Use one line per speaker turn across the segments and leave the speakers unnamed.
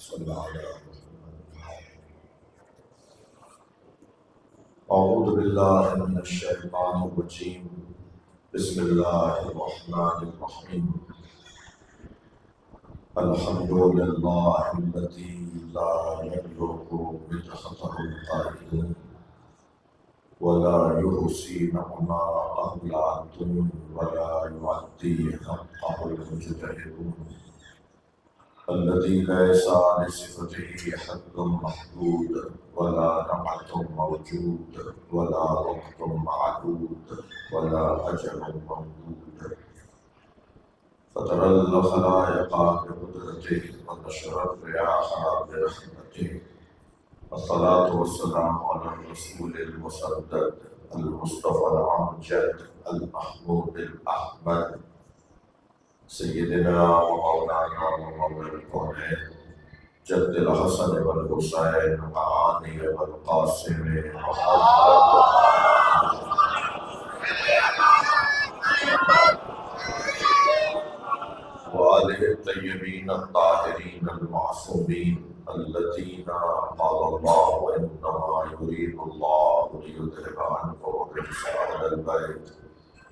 صلی اللہ علیہ وسلم۔ اعوذ باللہ من الشیطان الرجیم، بسم اللہ الرحمن الرحیم۔ الحمد للہ الذی لا یبلغ مدحته القائلون ولا يحصي نعماءه العادون ولا يعدي حقه المجتهدون، الذي ليس لصفته حد محدود ولا نعت موجود ولا وقت معدود ولا أجل ممدود، فترى الخلائق بقدرته ونشر الرياح برحمته، الصلاة والسلام على الرسول المسدد المصطفى الأمجد المحمود الأحمد سيدنا ومولانا ومولى الكونين جد الحسن والحسين معاني والقاسم محمد وآله الطيبين الطاهرين المعصومين الذين قال الله إنما يريد الله ليذهب عنكم الرجس أهل البيت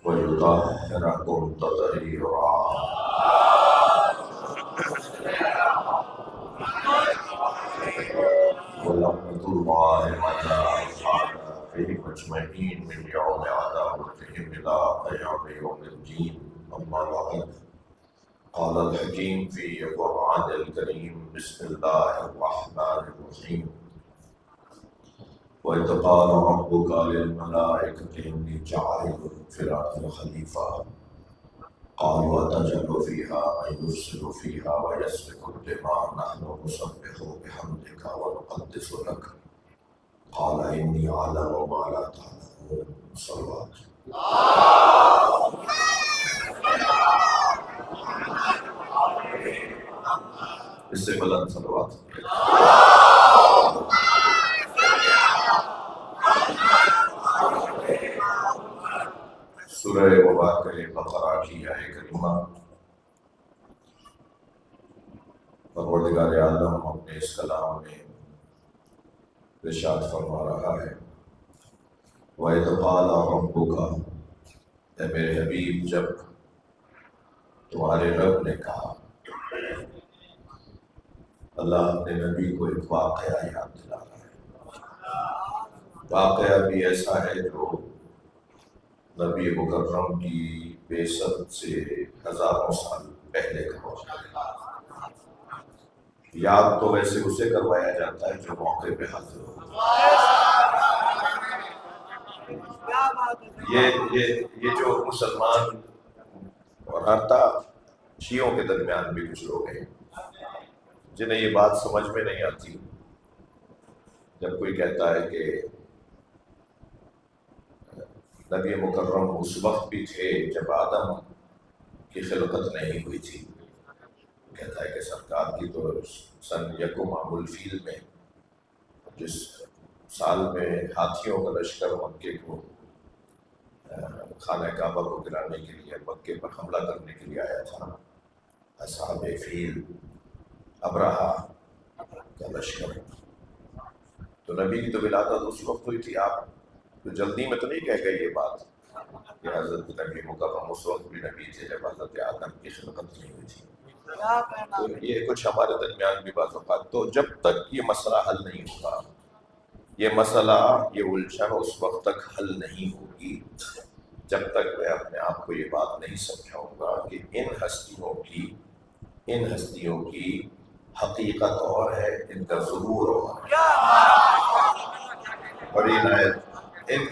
ويطهركم تطهيرا۔ ورحمة الله على أصحابه أجمعين من يوم عداوتهم إلى يوم الدين، أما بعد، قال الحكيم في القرآن الكريم بسم الله الرحمن الرحيم: وإذ قال ربك للملائكة إني جاعل في الأرض خليفة قالوا أتجعل فيها من يفسد فيها ويسفك الدماء نحن نسبح بحمدك ونقدس لك قال إني أعلم ما لا تعلمون۔ صلوات اس سے بلند صلوات۔ سورہ مبارکہ بقرہ کی آیہ کریمہ، پروردگار عالم اپنے اس کلام میں ارشاد فرما رہا ہے: وَإِذْ قَالَ رَبُّكَ، اے میرے حبیب جب تمہارے رب نے کہا۔ اللہ اپنے نبی کو ایک واقعہ یاد دلا رہا ہے، واقعہ بھی ایسا ہے جو نبی مکرم کی بعثت سے ہزاروں سال پہلے کا واقعہ ہے۔ یاد تو ویسے اسے کروایا جاتا ہے جو موقع پہ حاضر ہو۔ یہ جو مسلمان اور حتی شیعوں کے درمیان بھی کچھ لوگ ہیں جنہیں یہ بات سمجھ میں نہیں آتی جب کوئی کہتا ہے کہ نبی مکرم اس وقت بھی تھے جب آدم کی خلقت نہیں ہوئی تھی۔ کہتا ہے کہ سرکار کی تو سن یکم عام الفیل میں، جس سال میں ہاتھیوں کا لشکر مکے کو خانہ کعبہ کو گرانے کے لیے، مکے پر حملہ کرنے کے لیے آیا تھا، اصحاب فیل، ابرہا کا لشکر، تو نبی کی تو ولادت اس وقت ہوئی تھی۔ آپ تو جلدی میں تو نہیں کہہ گئے یہ بات کہ حضرت نبی مکرم اس وقت بھی نبی تھے جب حضرت آدم کی خلقت نہیں ہوئی تھی۔ تو یہ کچھ ہمارے درمیان بھی بعض اوقات، تو جب تک یہ مسئلہ حل نہیں ہوگا، یہ مسئلہ، یہ الجھن اس وقت تک حل نہیں ہوگی جب تک میں اپنے آپ کو یہ بات نہیں سمجھاؤں گا کہ ان ہستیوں کی حقیقت اور ہے، ان کا ظہور اور ہے۔ اور ان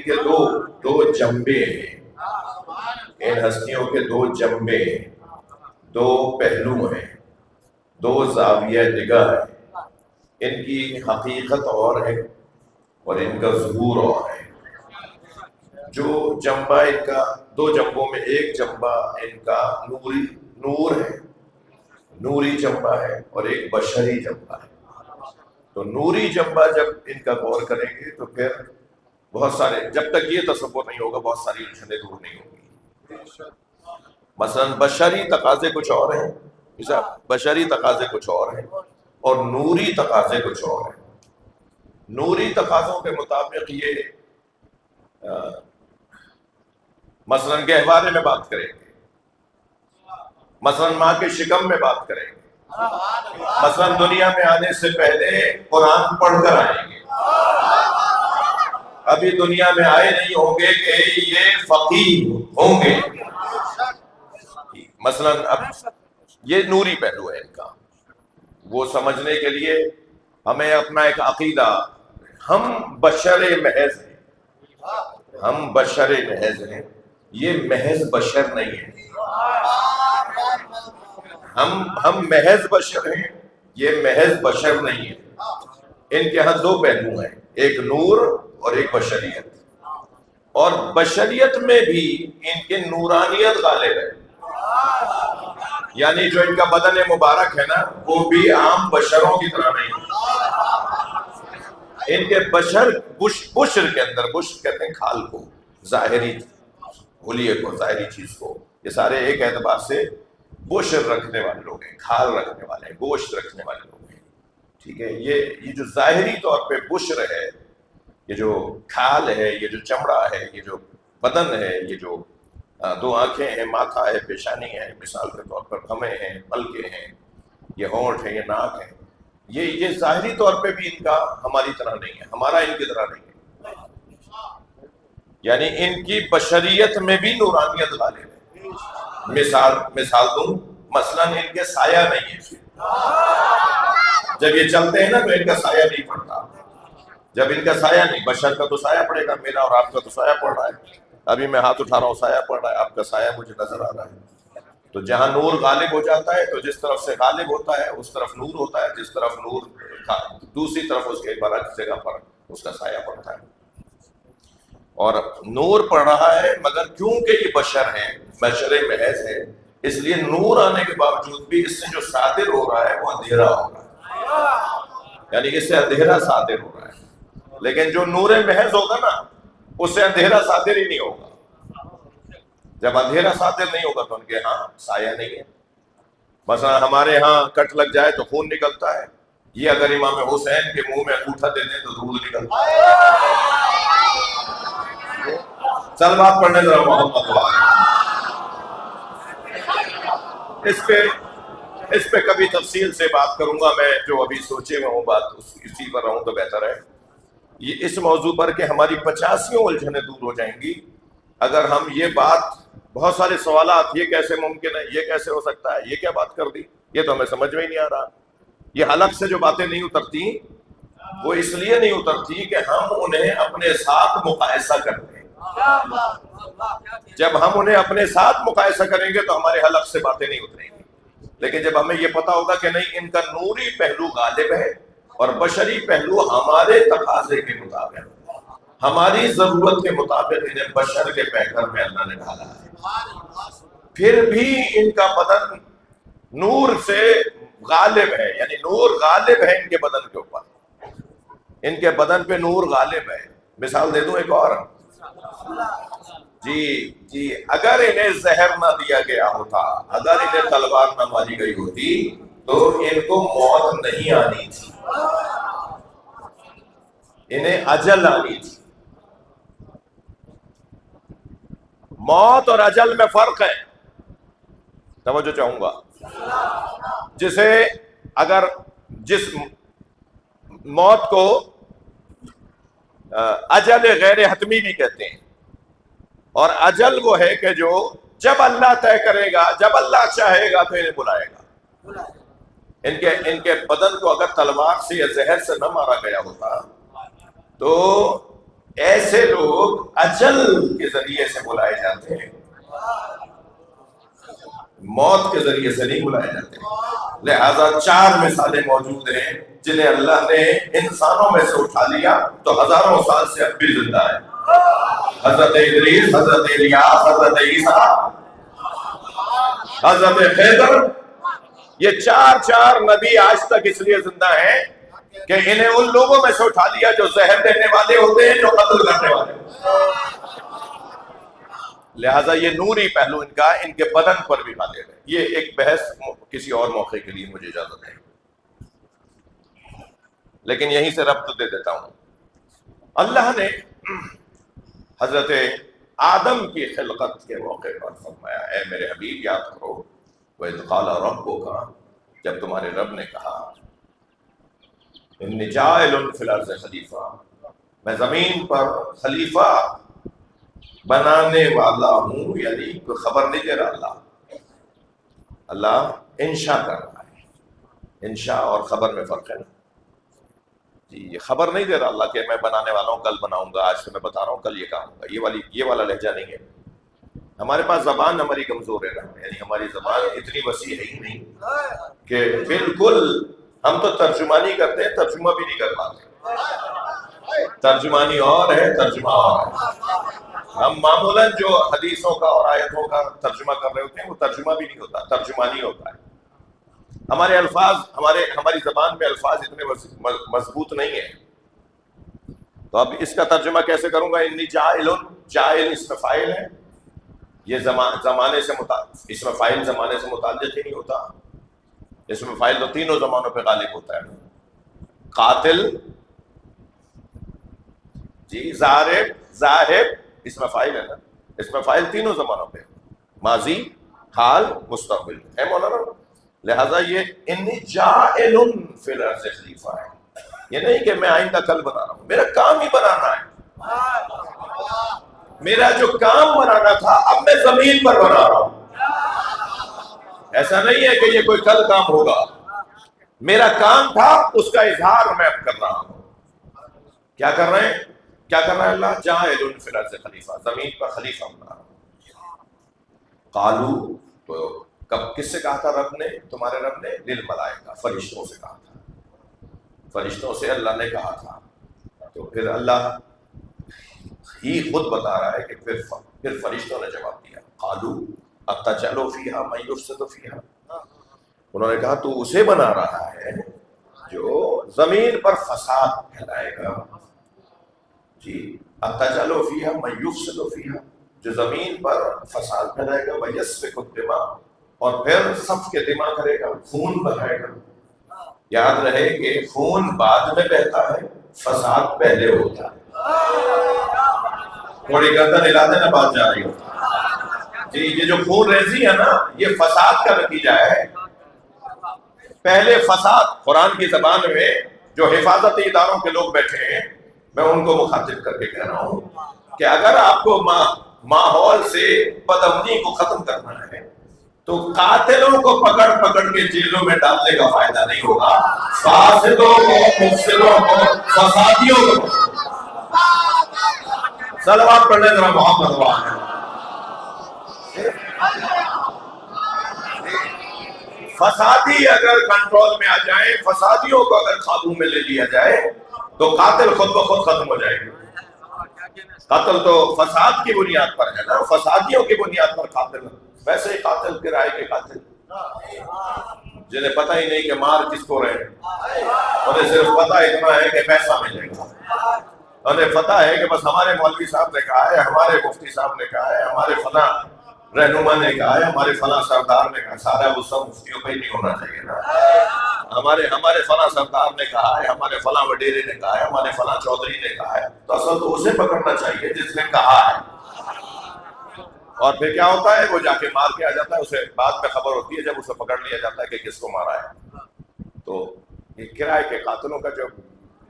کے دو جنبے ہیں، ان ہستیوں کے دو جنبے ہیں، دو پہلو ہیں، دو زاویہ نگاہ ہیں۔ ان کی حقیقت اور ہے اور ان کا ظہور اور ہے۔ جو جنبہ ان کا، دو جنبوں میں ایک جنبہ ان کا نور ہے، نوری جنبہ ہے، اور ایک بشری جنبہ ہے۔ تو نوری جنبہ جب ان کا غور کریں گے تو پھر بہت سارے، جب تک یہ تصور نہیں ہوگا بہت ساری الجھنیں دور نہیں ہوگی۔ مثلا بشری تقاضے کچھ اور ہیں، بشری تقاضے کچھ اور ہیں، اور نوری تقاضے کچھ اور ہیں. نوری تقاضوں کے مطابق یہ مثلا گہوارے میں بات کریں گے، مثلا ماں کے شکم میں بات کریں گے، مثلا دنیا میں آنے سے پہلے قرآن پڑھ کر آئیں گے. ابھی دنیا میں آئے نہیں ہوں گے کہ یہ فقیہ ہوں گے. مثلا اب یہ نوری پہلو ہے ان کا. وہ سمجھنے کے لیے ہمیں اپنا ایک عقیدہ، ہم بشر محض ہیں، ہم بشر محض ہیں، یہ محض بشر نہیں ہے. ہم محض بشر ہیں، یہ محض بشر نہیں ہے. ان کے ہاں دو پہلو ہیں، ایک نور اور ایک بشریت. اور بشریت میں بھی ان کے نورانیت غالب ہے. یعنی جو ان کا بدن مبارک ہے نا، وہ بھی عام بشروں کی طرح نہیں ہے. ان کے بشر کے اندر، بشر کہتے ہیں کھال کو، ظاہری حلیے کو، ظاہری چیز کو. یہ سارے ایک اعتبار سے بشر رکھنے والے لوگ ہیں، کھال رکھنے والے ہیں، گوشت رکھنے والے لوگ ہیں. ٹھیک ہے، یہ جو ظاہری طور پہ بشر ہے، یہ جو کھال ہے، یہ جو چمڑا ہے، یہ جو بدن ہے، یہ جو دو آنکھیں ہیں، ماتھا ہے، پیشانی ہے، مثال کے طور پر بھمیں ہیں، پلکیں ہیں، یہ ہونٹ ہے، یہ ناک ہے. یہ ظاہری طور پہ بھی ان کا ہماری طرح نہیں ہے، ہمارا ان کی طرح نہیں ہے. یعنی ان کی بشریت میں بھی نورانیت غالب ہے. مثال دوں، مثلا ان کے سایہ نہیں ہے. جب یہ چلتے ہیں نا تو ان کا سایہ نہیں پڑتا. جب ان کا سایہ نہیں، بشر کا تو سایہ پڑے گا، میرا اور آپ کا تو سایہ پڑ رہا ہے. ابھی میں ہاتھ اٹھا رہا ہوں، سایہ پڑ رہا ہے، آپ کا سایہ مجھے نظر آ رہا ہے. تو جہاں نور غالب ہو جاتا ہے تو جس طرف سے غالب ہوتا ہے اس طرف نور ہوتا ہے، جس طرف نور دوسری طرف اس کے برعکس جگہ پر اس کا سایہ پڑتا ہے. اور نور پڑ رہا ہے، مگر کیونکہ یہ بشر ہیں، بشر محض ہے، اس لیے نور آنے کے باوجود بھی اس سے جو صادر ہو رہا ہے وہ اندھیرا ہو رہا ہے. یعنی اس سے اندھیرا صادر ہو رہا ہے. لیکن جو نور محض ہوگا نا، اس سے اندھیرا صادر ہی نہیں ہوگا. جب اندھیرا صادر نہیں ہوگا تو ان کے ہاں سایہ نہیں ہے. مثلا ہمارے ہاں کٹ لگ جائے تو خون نکلتا ہے، یہ اگر امام حسین کے منہ میں انگوٹھا دے دیں تو دودھ نکلتا ہے. چل بات پڑھنے ذرا محمد والے. اس پہ کبھی تفصیل سے بات کروں گا میں، جو ابھی سوچے میں ہوں بات اسی پر رہوں تو بہتر ہے. یہ اس موضوع پر کہ ہماری 85 الجھنیں دور ہو جائیں گی اگر ہم یہ بات، بہت سارے سوالات، یہ کیسے ممکن ہے، یہ کیسے ہو سکتا ہے، یہ کیا بات کر دی، یہ تو ہمیں سمجھ میں ہی نہیں آ رہا. یہ حلق سے جو باتیں نہیں اترتی وہ اس لیے نہیں اترتی کہ ہم انہیں اپنے ساتھ مقایسہ کرتے ہیں. جب ہم انہیں اپنے ساتھ مقایسہ کریں گے تو ہمارے حلق سے باتیں نہیں اتریں گی. لیکن جب ہمیں یہ پتا ہوگا کہ نہیں، ان کا نوری پہلو غالب ہے اور بشری پہلو ہمارے تقاضے کے مطابق، ہماری ضرورت کے مطابق انہیں بشر کے پیکر میں اللہ نے ڈالا ہے. پھر بھی ان کا بدن نور سے غالب ہے، یعنی نور غالب ہے ان کے بدن کے اوپر، ان کے بدن پہ نور غالب ہے. مثال دے دوں ایک اور. جی اگر انہیں زہر نہ دیا گیا ہوتا، اگر انہیں تلوار نہ ماری گئی ہوتی تو ان کو موت نہیں آنی تھی، انہیں اجل آنی تھی. موت اور اجل میں فرق ہے، توجہ چاہوں گا. جسے اگر جس موت کو اجل غیر حتمی بھی کہتے ہیں، اور اجل وہ ہے کہ جو جب اللہ طے کرے گا، جب اللہ چاہے گا تو انہیں بلائے گا. ان کے بدن کو اگر تلوار سے یا زہر سے نہ مارا گیا ہوتا تو ایسے لوگ اجل کے ذریعے سے بلائے جاتے ہیں، موت کے ذریعے سے نہیں بلائے جاتے. لہذا 4 مثالیں موجود ہیں جنہیں اللہ نے انسانوں میں سے اٹھا لیا تو ہزاروں سال سے اب بھی زندہ ہے. حضرت ادریس، حضرت الیاس، حضرت عیسیٰ، حضرت خضر، یہ 4 نبی آج تک اس لیے زندہ ہیں کہ انہیں ان لوگوں میں سے اٹھا لیا جو زہر دینے والے ہوتے ہیں، جو قتل کرنے والے ہوتے ہیں. لہٰذا یہ نوری پہلو ان کا ان کے بدن پر بھی غالب ہے. یہ ایک بحث کسی اور موقع کے لیے، مجھے اجازت ہے. لیکن یہیں سے ربط دے دیتا ہوں. اللہ نے حضرت آدم کی خلقت کے موقع پر فرمایا اے میرے حبیب یاد کرو وَإِذْ قَالَ رَبُّكَ، جب تمہارے رب نے کہا إِنِّي جَاعِلٌ فِي الْأَرْضِ خلیفہ، میں زمین پر خلیفہ بنانے والا ہوں. یعنی کوئی خبر نہیں دے رہا اللہ انشاء کر رہا ہے. انشاء اور خبر میں فرق ہے نا جی. یہ خبر نہیں دے رہا اللہ کہ میں بنانے والا ہوں، کل بناؤں گا، آج سے میں بتا رہا ہوں کل یہ کام ہوگا. یہ والا لہجہ نہیں ہے. ہمارے پاس زبان ہماری کمزور ہے نا، یعنی ہماری زبان اتنی وسیع ہے ہی نہیں کہ بالکل ہم تو ترجمانی کرتے ہیں، ترجمہ بھی نہیں کر پاتے. ترجمانی اور ہے، ترجمہ اور ہے. ہم معمولاً جو حدیثوں کا اور آیتوں کا ترجمہ کر رہے ہوتے ہیں وہ ترجمہ بھی نہیں ہوتا، ترجمانی ہوتا ہے. ہمارے الفاظ ہماری زبان میں الفاظ اتنے مضبوط نہیں ہیں. تو اب اس کا ترجمہ کیسے کروں گا؟ انی جاعل، جاعل اس میں فاعل ہے. یہ زمانے سے اس میں فاعل زمانے سے متعلق ہی نہیں ہوتا. اس میں فاعل تو تینوں زمانوں پہ غالب ہوتا ہے. قاتل جی، ذاہب اس میں فاعل ہے نا. اس میں فاعل تینوں زمانوں پہ، ماضی، حال، مستقبل ہے مولانا. لہذا یہ انی جاعل فی الارض خلیفہ ہے. یہ نہیں کہ میں آئندہ کل بنا رہا ہوں، میرا کام ہی بنانا ہے. میرا جو کام بنانا تھا اب میں زمین پر بنا رہا ہوں. ایسا نہیں ہے کہ یہ کوئی کل کام ہوگا. میرا کام تھا اس کا اظہار میں اب کر رہا ہوں. کیا کر رہے ہیں؟ کیا کر رہا ہے اللہ؟ جاعل فی الارض خلیفہ، زمین پر خلیفہ بنا رہا ہوں. قالو، تو کس سے کہا تھا رب نے؟ تمہارے رب نے للملائکہ، فرشتوں سے کہا تھا. فرشتوں سے اللہ نے کہا تھا. تو پھر اللہ ہی خود بتا رہا ہے کہ پھر فرشتوں نے جواب دیا. قالو اتجعل فیہا من یفسد فیہا، انہوں نے کہا تو اسے بنا رہا ہے جو زمین پر فساد پھیلائے گا. جی، اتجعل فیہا من یفسد فیہا، جو زمین پر فساد پھیلائے گا، ویسفک الدماء، اور پھر سفک کے دماء کرے گا، خون بہائے گا. یاد رہے کہ خون بعد میں بہتا ہے، فساد پہلے ہوتا ہے. تھوڑی گردن ہلا دینا، بات جا رہی ہو جی. یہ جو خون ریزی ہے نا، یہ فساد کا نتیجہ ہے. پہلے فساد، قرآن کی زبان میں جو حفاظتی اداروں کے لوگ بیٹھے ہیں، میں ان کو مخاطب کر کے کہہ رہا ہوں کہ اگر آپ کو ماحول سے بدامنی کو ختم کرنا ہے تو قاتلوں کو پکڑ کے جیلوں میں ڈالنے کا فائدہ نہیں ہوگا. فاسدوں کو، مفسدوں کو، فسادیوں کو صلوات پڑھنے ذرا محمد وہاں. فسادی اگر کنٹرول میں آ جائیں، فسادیوں کو اگر قابو میں لے لیا جائے تو قاتل خود بخود ختم ہو جائے گا. قتل تو فساد کی بنیاد پر ہے نا، فسادیوں کی بنیاد پر قاتل. ویسے ہی قاتل کرائے کے قاتل جنہیں پتہ ہی نہیں کہ مار کس کو رہے، انہیں صرف پتہ اتنا ہے کہ پیسہ ملے گا. انہیں پتہ ہے کہ بس ہمارے مولوی صاحب نے کہا ہے، ہمارے مفتی صاحب نے کہا ہے، ہمارے فلاں رہنما نے کہا ہے، ہمارے فلاں سردار نے کہا. سارا غصہ مفتیوں پہ ہی نہیں ہونا چاہیے نا. ہمارے فلاں سردار نے کہا ہے، ہمارے فلاں وڈیرے نے کہا ہے، ہمارے فلاں چودھری نے کہا ہے. تو اصل تو اسے پکڑنا چاہیے جس نے کہا ہے. اور پھر کیا ہوتا ہے؟ وہ جا کے مار کے آ جاتا ہے. اسے بعد میں خبر ہوتی ہے جب اسے پکڑ لیا جاتا ہے کہ کس کو مارا ہے. تو یہ کرائے کے قاتلوں کا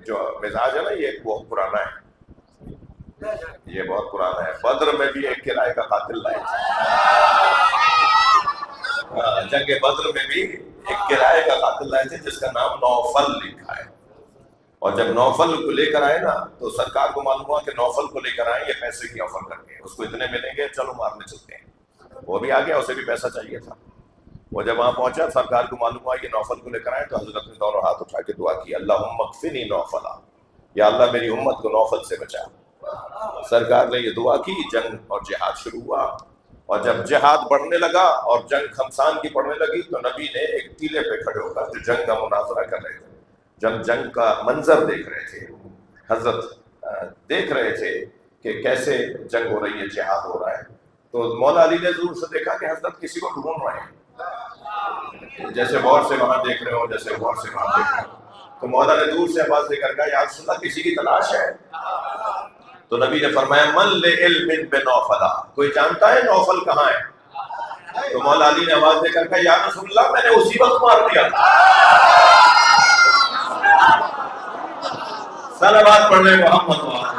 جو مزاج ہے نا، یہ بہت پرانا ہے. یہ بہت پرانا ہے. بدر میں بھی ایک کرائے کا قاتل لائے تھے. جنگ بدر میں بھی ایک کرائے کا قاتل لائے تھے جس کا نام نوفل لکھا ہے. اور جب نوفل کو لے کر آئے نا تو سرکار کو معلوم ہوا کہ نوفل کو لے کر آئے یہ پیسے کی آفر کر کے، اس کو اتنے ملیں گے، چلو مارنے چلتے ہیں. وہ بھی آ گیا، اسے بھی پیسہ چاہیے تھا. وہ جب وہاں پہنچا، سرکار کو معلوم ہوا کہ نوفل کو لے کر آئے، تو حضرت نے دونوں ہاتھ اٹھا کے دعا کی، اللہم اکفنی نوفلا، یا اللہ میری امت کو نوفل سے بچا. سرکار نے یہ دعا کی. جنگ اور جہاد شروع ہوا. اور جب جہاد بڑھنے لگا اور جنگ خمسان کی پڑنے لگی تو نبی نے ایک ٹیلے پہ کھڑے ہو کر جو جنگ کا مناظرہ کر رہے تھے، جنگ کا منظر دیکھ رہے تھے. حضرت دیکھ رہے تھے کہ کیسے جنگ ہو رہی ہے، جہاد ہو رہا ہے. تو مولا علی نے دور سے دیکھا کہ حضرت کسی کو ڈھونڈ رہے ہیں، جیسے غور سے وہاں دیکھ رہے ہو، جیسے غور سے وہاں دیکھ رہے ہو. تو مولا نے دور سے آواز دے کر کہا یا رسول اللہ کسی کی تلاش ہے؟ تو نبی نے فرمایا من لعلم بنوفل، کوئی جانتا ہے نوفل کہاں ہے؟ تو مولا علی نے آواز دے کر کہا یا رسول اللہ میں نے اسی وقت مار دیا۔ صلوات پڑھنے محمد وآلہ۔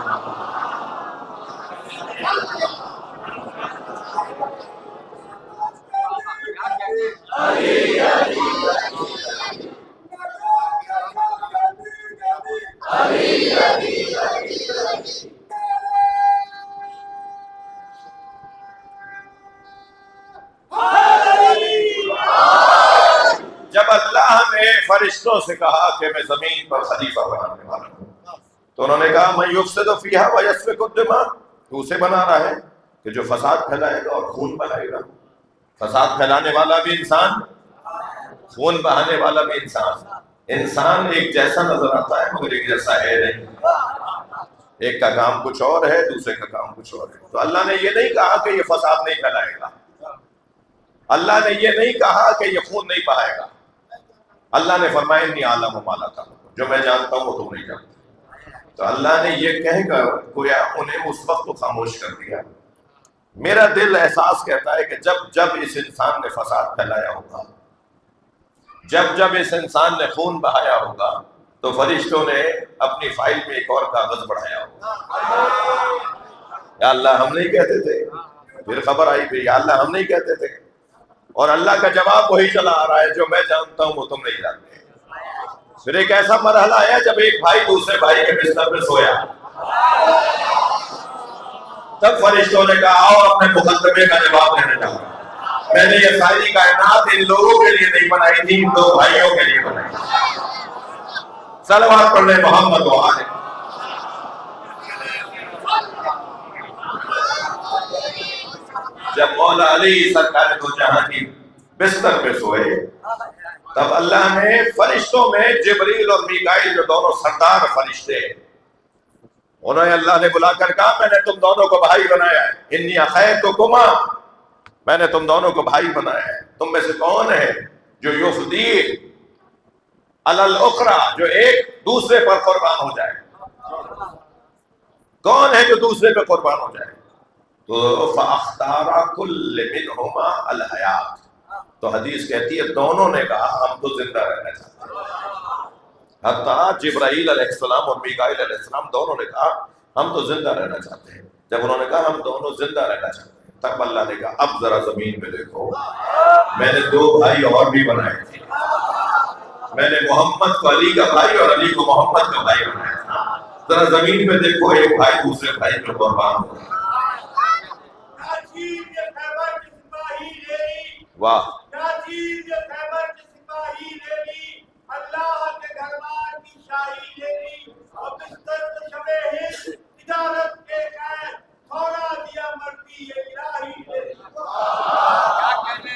جب اللہ نے فرشتوں سے کہا کہ میں زمین پر خلیفہ بنانے والا ہوں تو انہوں نے کہا من یفسد فیہا ویسفک الدماء، تو اسے بنا رہا ہے کہ جو فساد پھیلائے گا اور خون بہائے گا۔ فساد پھیلانے والا بھی انسان، خون بہانے والا بھی انسان۔ انسان ایک جیسا نظر آتا ہے مگر ایک جیسا ہے نہیں، ایک کا کام کچھ اور ہے دوسرے کا کام کچھ اور ہے۔ تو اللہ نے یہ نہیں کہا کہ یہ فساد نہیں پھیلائے گا، اللہ نے یہ نہیں کہا کہ یہ خون نہیں بہائے گا۔ اللہ نے فرمایا انی اعلم ما لا تعلمون، جو میں جانتا ہوں وہ تم نہیں جانتے۔ تو اللہ نے یہ کہہ کر گویا انہیں اس وقت تو خاموش کر دیا۔ میرا دل احساس کہتا ہے کہ جب جب اس انسان نے فساد پھیلایا ہوگا، جب جب اس انسان نے خون بہایا ہوگا تو فرشتوں نے اپنی فائل میں ایک اور کاغذ بڑھایا ہوگا۔ یا اللہ ہم نہیں کہتے تھے، پھر خبر آئی پھر یا اللہ ہم نہیں کہتے تھے، اور اللہ کا جواب وہی چلا آ رہا ہے جو میں جانتا ہوں وہ تم نہیں جانتے۔ پھر ایک ایسا مرحلہ آیا جب ایک بھائی دوسرے بھائی کے بستر پہ سویا، تب فرشتوں نے کہا آؤ اپنے مقدمے کا جواب دینے جاؤ، میں نے یہ ساری کائنات ان لوگوں کے لیے نہیں بنائی تھی، ان دو بھائیوں کے لیے بنائی۔ صلوات پڑھ لیں محمد وآلہ۔ جب مولا علی سرکار دو جہاں کی بستر پہ سوئے تب اللہ نے فرشتوں میں جبریل اور میکائیل جو دونوں سردار فرشتے، انہیں اللہ نے بلا کر کہا میں نے تم دونوں کو بھائی بنایا ہے، انی اخیتکما، میں نے تم دونوں کو بھائی بنایا ہے۔ تم میں سے کون ہے جو یفدی علی الاخری، جو ایک دوسرے پر قربان ہو جائے؟ کون ہے جو دوسرے پہ قربان ہو جائے؟ تو فاختار کل منہما الحیات، تو حدیث کہتی ہے دونوں نے کہا ہم تو زندہ رہنا چاہتے ہیں۔ حتیٰ جبرائیل علیہ السلام اور میکائیل علیہ السلام دونوں نے کہا ہم تو زندہ رہنا چاہتے ہیں۔ جب انہوں نے کہا ہم دونوں زندہ رہنا چاہتے ہیں تب اللہ نے کہا اب ذرا زمین میں دیکھو، میں نے دو بھائی اور بھی بنائے تھے، میں نے محمد کو علی کا بھائی اور علی کو محمد کا بھائی بنایا تھا، ذرا زمین میں دیکھو ایک بھائی دوسرے بھائی پہ قربان ہو گیا۔ واہ،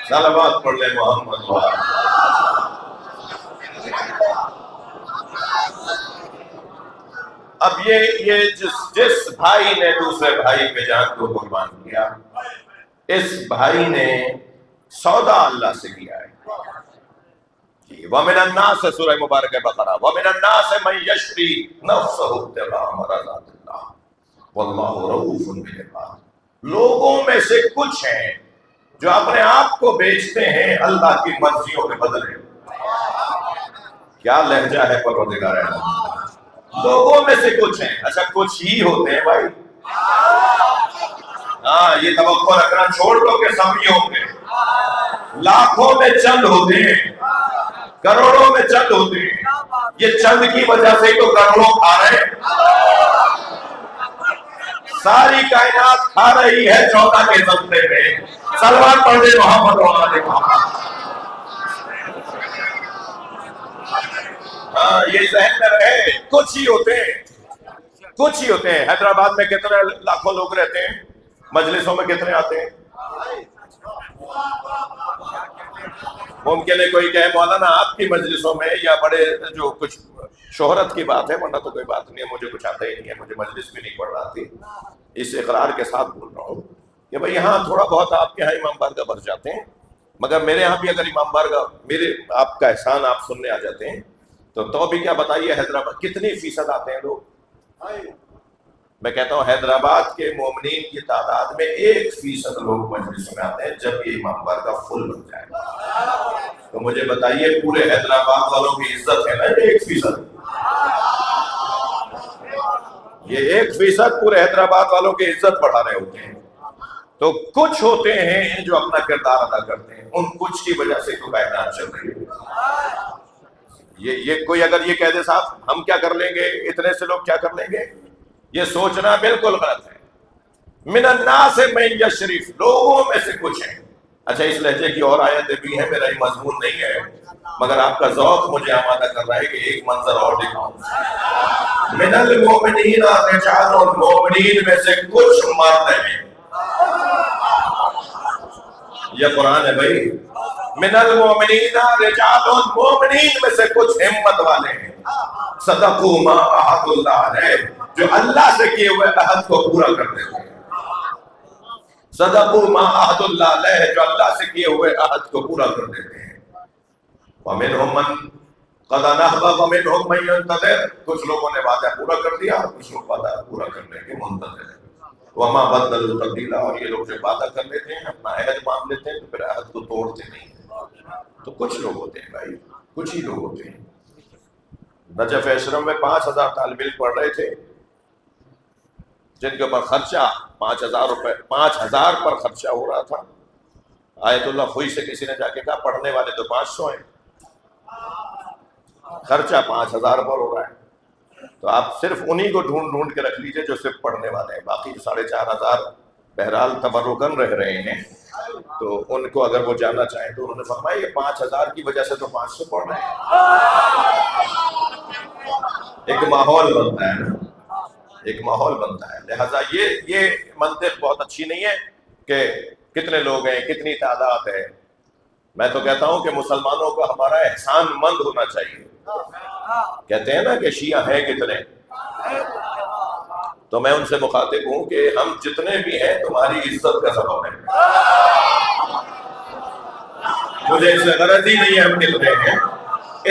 صلوات پڑھ لیں محمد وآلہ۔ اب یہ جس بھائی نے دوسرے بھائی پہ جان کو قربان کیا، اس بھائی نے سودا اللہ سے کیا ہے۔ وَمِنَ النَّاسِ سورہ مبارک بقرہ، وَمِنَ النَّاسِ مَن يَشْرِي نَفْسَهُ ابْتِغَاءَ مَرْضَاتِ اللَّهِ وَاللَّهُ رَءُوفٌ بِالْعِبَادِ، لوگوں میں سے کچھ ہیں جو اپنے آپ کو بیچتے ہیں اللہ کی مرضیوں کے بدلے۔ کیا لہجہ ہے پروردگار عالم، لوگوں میں سے کچھ ہیں، اچھا کچھ ہی ہوتے ہیں بھائی، ہاں یہ توقع رکھنا چھوڑ دو کہ سب ہی ہوں گے، لاکھوں میں چند ہوتے ہیں، کروڑوں میں چند ہوتے ہیں، یہ چند کی وجہ سے تو کروڑوں کھا رہے ہیں، ساری کائنات کھا رہی ہے 14 کے سبتے میں۔ صلوات پڑھ دے محمد وآلہ محمد۔ ہاں یہ ذہن میں رہے، کچھ ہی ہوتے ہیں، کچھ ہی ہوتے ہیں۔ حیدرآباد میں کتنے لاکھوں لوگ رہتے ہیں، مجلسوں میں کتنے آتے ہیں؟ ممکن ہے کوئی کہے مولانا آپ کی مجلسوں میں یا بڑے جو کچھ شہرت کی بات ہے، ورنہ تو کوئی بات نہیں ہے، مجھے کچھ آتا ہی نہیں ہے، مجھے مجلس بھی نہیں پڑھ رہا تھی۔ اس اقرار کے ساتھ بول رہا ہوں کہ بھئی یہاں تھوڑا بہت آپ کے یہاں امام بارگاہ بھر جاتے ہیں، مگر میرے یہاں بھی اگر امام بارگاہ میرے آپ کا احسان آپ سننے آ جاتے ہیں تو بھی کیا بتائیے حیدرآباد کتنی فیصد آتے ہیں لوگ؟ میں کہتا ہوں حیدرآباد کے مومنین کی تعداد میں 1% لوگ مجلس میں آتے ہیں جب یہ امام بارگاہ فل ہو جائے. تو مجھے بتائیے پورے حیدرآباد والوں کی عزت ہے نا 1%؟ یہ 1% پورے حیدرآباد والوں کی عزت بڑھا رہے ہوتے ہیں. تو کچھ ہوتے ہیں جو اپنا کردار ادا کرتے ہیں، ان کچھ کی وجہ سے تو کائنات چل رہی ہے. یہ کوئی اگر یہ کہہ دے صاحب ہم کیا کر لیں گے، اتنے سے لوگ کیا کر لیں گے، یہ سوچنا بالکل غلط ہے. من الناس من یشرف، لوگوں میں سے کچھ ہیں. اچھا اس لہجے کی اور آیتیں بھی ہیں، میرا یہ مضمون نہیں ہے، مگر آپ کا ذوق مجھے آمادہ کر رہا ہے کہ ایک منظر اور دکھاؤں. من المؤمنین رجال، مومنین میں سے کچھ مرد ہیں. یہ قرآن ہے بھائی. من المؤمنین رجال، مومنین میں سے کچھ ہمت والے ہیں. صدقوا ما عہد اللہ علیہ، جو اللہ سے کیے ہوئے عہد کو پورا کر دیتے ہیں. صدقوا ما عہد اللہ علیہ، جو اللہ سے کیے ہوئے عہد کو پورا کر دیتے ہیں. ومنہم من قضى نحبہ ومنہم من ينتظر، کچھ لوگوں نے وعدہ پورا کر دیا اور کچھ لوگ وعدہ پورا کرنے کے منتظر ہیں. وما بدلوا تبدیلا، اور یہ لوگ جو وعدہ کر لیتے ہیں اپنا عہد مان لیتے ہیں تو پھر عہد کو توڑتے نہیں. تو کچھ لوگ ہوتے ہیں بھائی، کچھ ہی لوگ ہوتے ہیں. نجف اشرم میں 5000 طالب علم پڑھ رہے تھے، جن کے اوپر خرچہ 5000 روپے 5000 پر خرچہ ہو رہا تھا. آیت اللہ خوئی سے کسی نے جا کے کہا پڑھنے والے تو 500 ہیں، خرچہ 5000 پر ہو رہا ہے. تو آپ صرف انہی کو ڈھونڈ کے رکھ لیجئے جو صرف پڑھنے والے ہیں، باقی 4500 بہرحال تبرکن رہ رہے ہیں. تو ان کو اگر وہ جاننا چاہیں تو انہوں نے فرمایا یہ 5000 کی وجہ سے تو 500 پڑھ رہے ہیں. ایک ماحول بنتا ہے نا، ایک ماحول بنتا ہے. لہذا یہ منطق بہت اچھی نہیں ہے کہ کتنے لوگ ہیں، کتنی تعداد ہے. میں تو کہتا ہوں کہ مسلمانوں کو ہمارا احسان مند ہونا چاہیے. کہتے ہیں نا کہ شیعہ ہیں کتنے، تو میں ان سے مخاطب ہوں کہ ہم جتنے بھی ہیں تمہاری عزت کا سبب ہے. مجھے اس سے غرض ہی نہیں ہے ہم کتنے ہیں،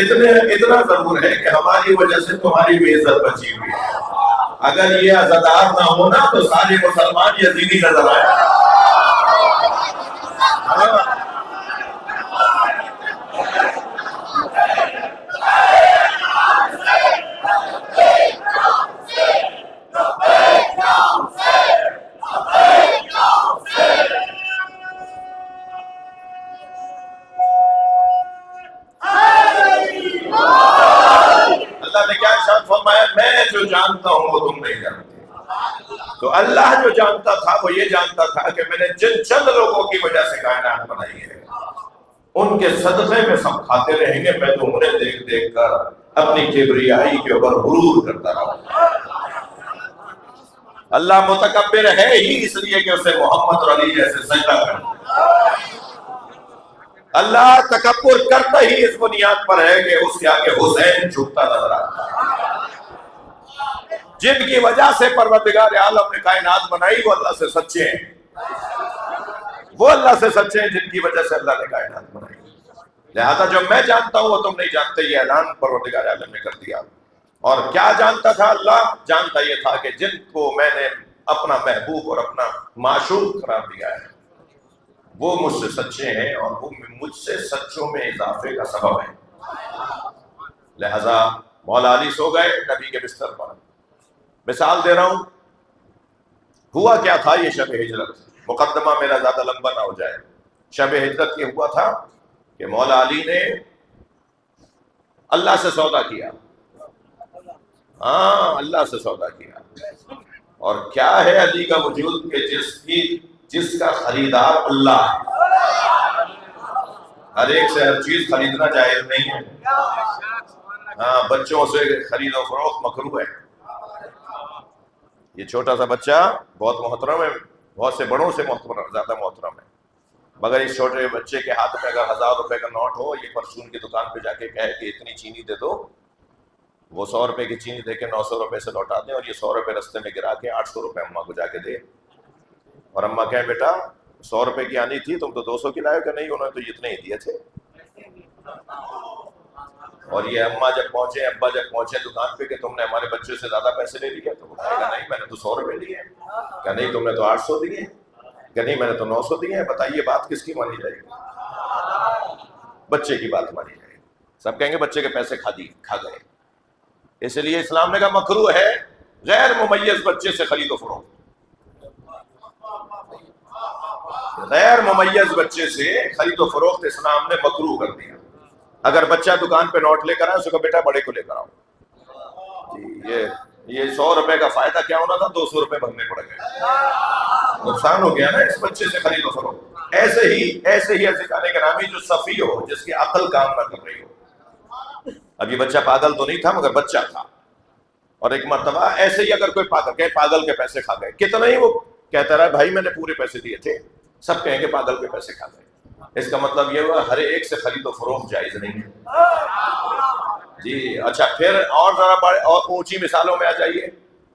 اتنا ضرور ہے کہ ہماری وجہ سے تمہاری بھی عزت بچی ہوئی ہے. اگر یہ عزادار نہ ہونا تو سارے مسلمان یزیدی نظر آئے. جانتا ہوں وہ تم نہیں جانتے. تو اللہ جو جانتا تھا وہ یہ جانتا تھا کہ میں نے جن چند لوگوں کی وجہ سے کائنات بنائی ہے ان کے صدقے میں سب کھاتے رہیں گے. میں تو انہیں دیکھ دیکھ کر اپنی کبریائی کے اوپر غرور کرتا رہا. اللہ متکبر ہے ہی اس لیے کہ اسے محمد اور علی جیسے سجدہ کرنا. اللہ تکبر کرتا ہی اس بنیاد پر ہے کہ اس کے آگے حسین جھکتا نظر آتا ہے. جن کی وجہ سے پروردگار عالم نے کائنات بنائی وہ اللہ سے سچے ہیں، وہ اللہ سے سچے ہیں جن کی وجہ سے اللہ نے کائنات بنائی. لہذا جو میں جانتا ہوں وہ تم نہیں جانتے، یہ اعلان پروردگار عالم نے کر دیا. اور کیا جانتا تھا اللہ؟ جانتا یہ تھا کہ جن کو میں نے اپنا محبوب اور اپنا معشوق قرار دیا ہے وہ مجھ سے سچے ہیں اور وہ مجھ سے سچوں میں اضافے کا سبب ہے. لہذا مولا علی سو گئے نبی کے بستر پر. مثال دے رہا ہوں، ہوا کیا تھا یہ شب ہجرت. مقدمہ میرا زیادہ لمبا نہ ہو جائے. شب ہجرت یہ ہوا تھا کہ مولا علی نے اللہ سے سودا کیا. ہاں اللہ سے سودا کیا. اور کیا ہے علی کا وجود کہ جس کا خریدار اللہ ہے. ہر ایک سے ہر چیز خریدنا جائز نہیں ہے. ہاں بچوں سے خرید و فروخت مکروہ ہے. یہ چھوٹا سا بچہ بہت محترم ہے، بہت سے بڑوں سے زیادہ محترم ہے، مگر اس چھوٹے بچے کے ہاتھ میں اگر 1000 روپے کا نوٹ ہو، یہ پرچون کی دکان پہ جا کے کہے کہ اتنی چینی دے دو، وہ 100 روپے کی چینی دے کے 900 روپے سے لوٹا دیں اور یہ 100 روپے رستے میں گرا کے 800 روپے اماں کو جا کے دے. اور اماں کہیں بیٹا 100 روپے کی آنی تھی، تم تو 200 کی لائے کہ نہیں، انہوں نے تو اتنے ہی دیے تھے. اور یہ اماں جب پہنچے ابا جب پہنچے دکان پہ کہ تم نے ہمارے بچے سے زیادہ پیسے لے لیے، تو وہ کہے گا نہیں میں نے تو 100 روپے لیے، کہ نہیں تم نے تو 800 دیے، کہ نہیں میں نے تو 900 دیے ہیں۔ بتائیے بات کس کی مانی جائے گی؟ بچے کی بات مانی جائے گی۔ سب کہیں گے بچے کے پیسے کھا گئے۔ اس لیے اسلام نے کہا مکروہ ہے غیر ممیز بچے سے خرید و فروخت، غیر ممیز بچے سے خرید و فروخت اسلام نے مکروہ کر دیا۔ اگر بچہ دکان پہ نوٹ لے کر آئے، اس کو بیٹا بڑے کو لے کر آؤ جی، یہ 100 روپے کا فائدہ کیا ہونا تھا، 200 روپے بھرنے پڑ گئے، نقصان ہو گیا نا اس بچے سے خرید و فروخت۔ ایسے ہی عزیزان گرامی جو سفیہ ہو، جس کی عقل کام نہ کر رہی ہو، اب یہ بچہ پاگل تو نہیں تھا مگر بچہ تھا، اور ایک مرتبہ ایسے ہی اگر کوئی پاگل کے پیسے کھا گئے، کتنا ہی وہ کہتا رہا بھائی میں نے پورے پیسے دیے تھے، سب کہیں گے پاگل کے پیسے کھا گئے۔ اس کا مطلب یہ ہوا ہر ایک سے خرید و فروخت جائز نہیں ہے جی۔ اچھا پھر اور ذرا بڑے اور اونچی مثالوں میں آ جائیے،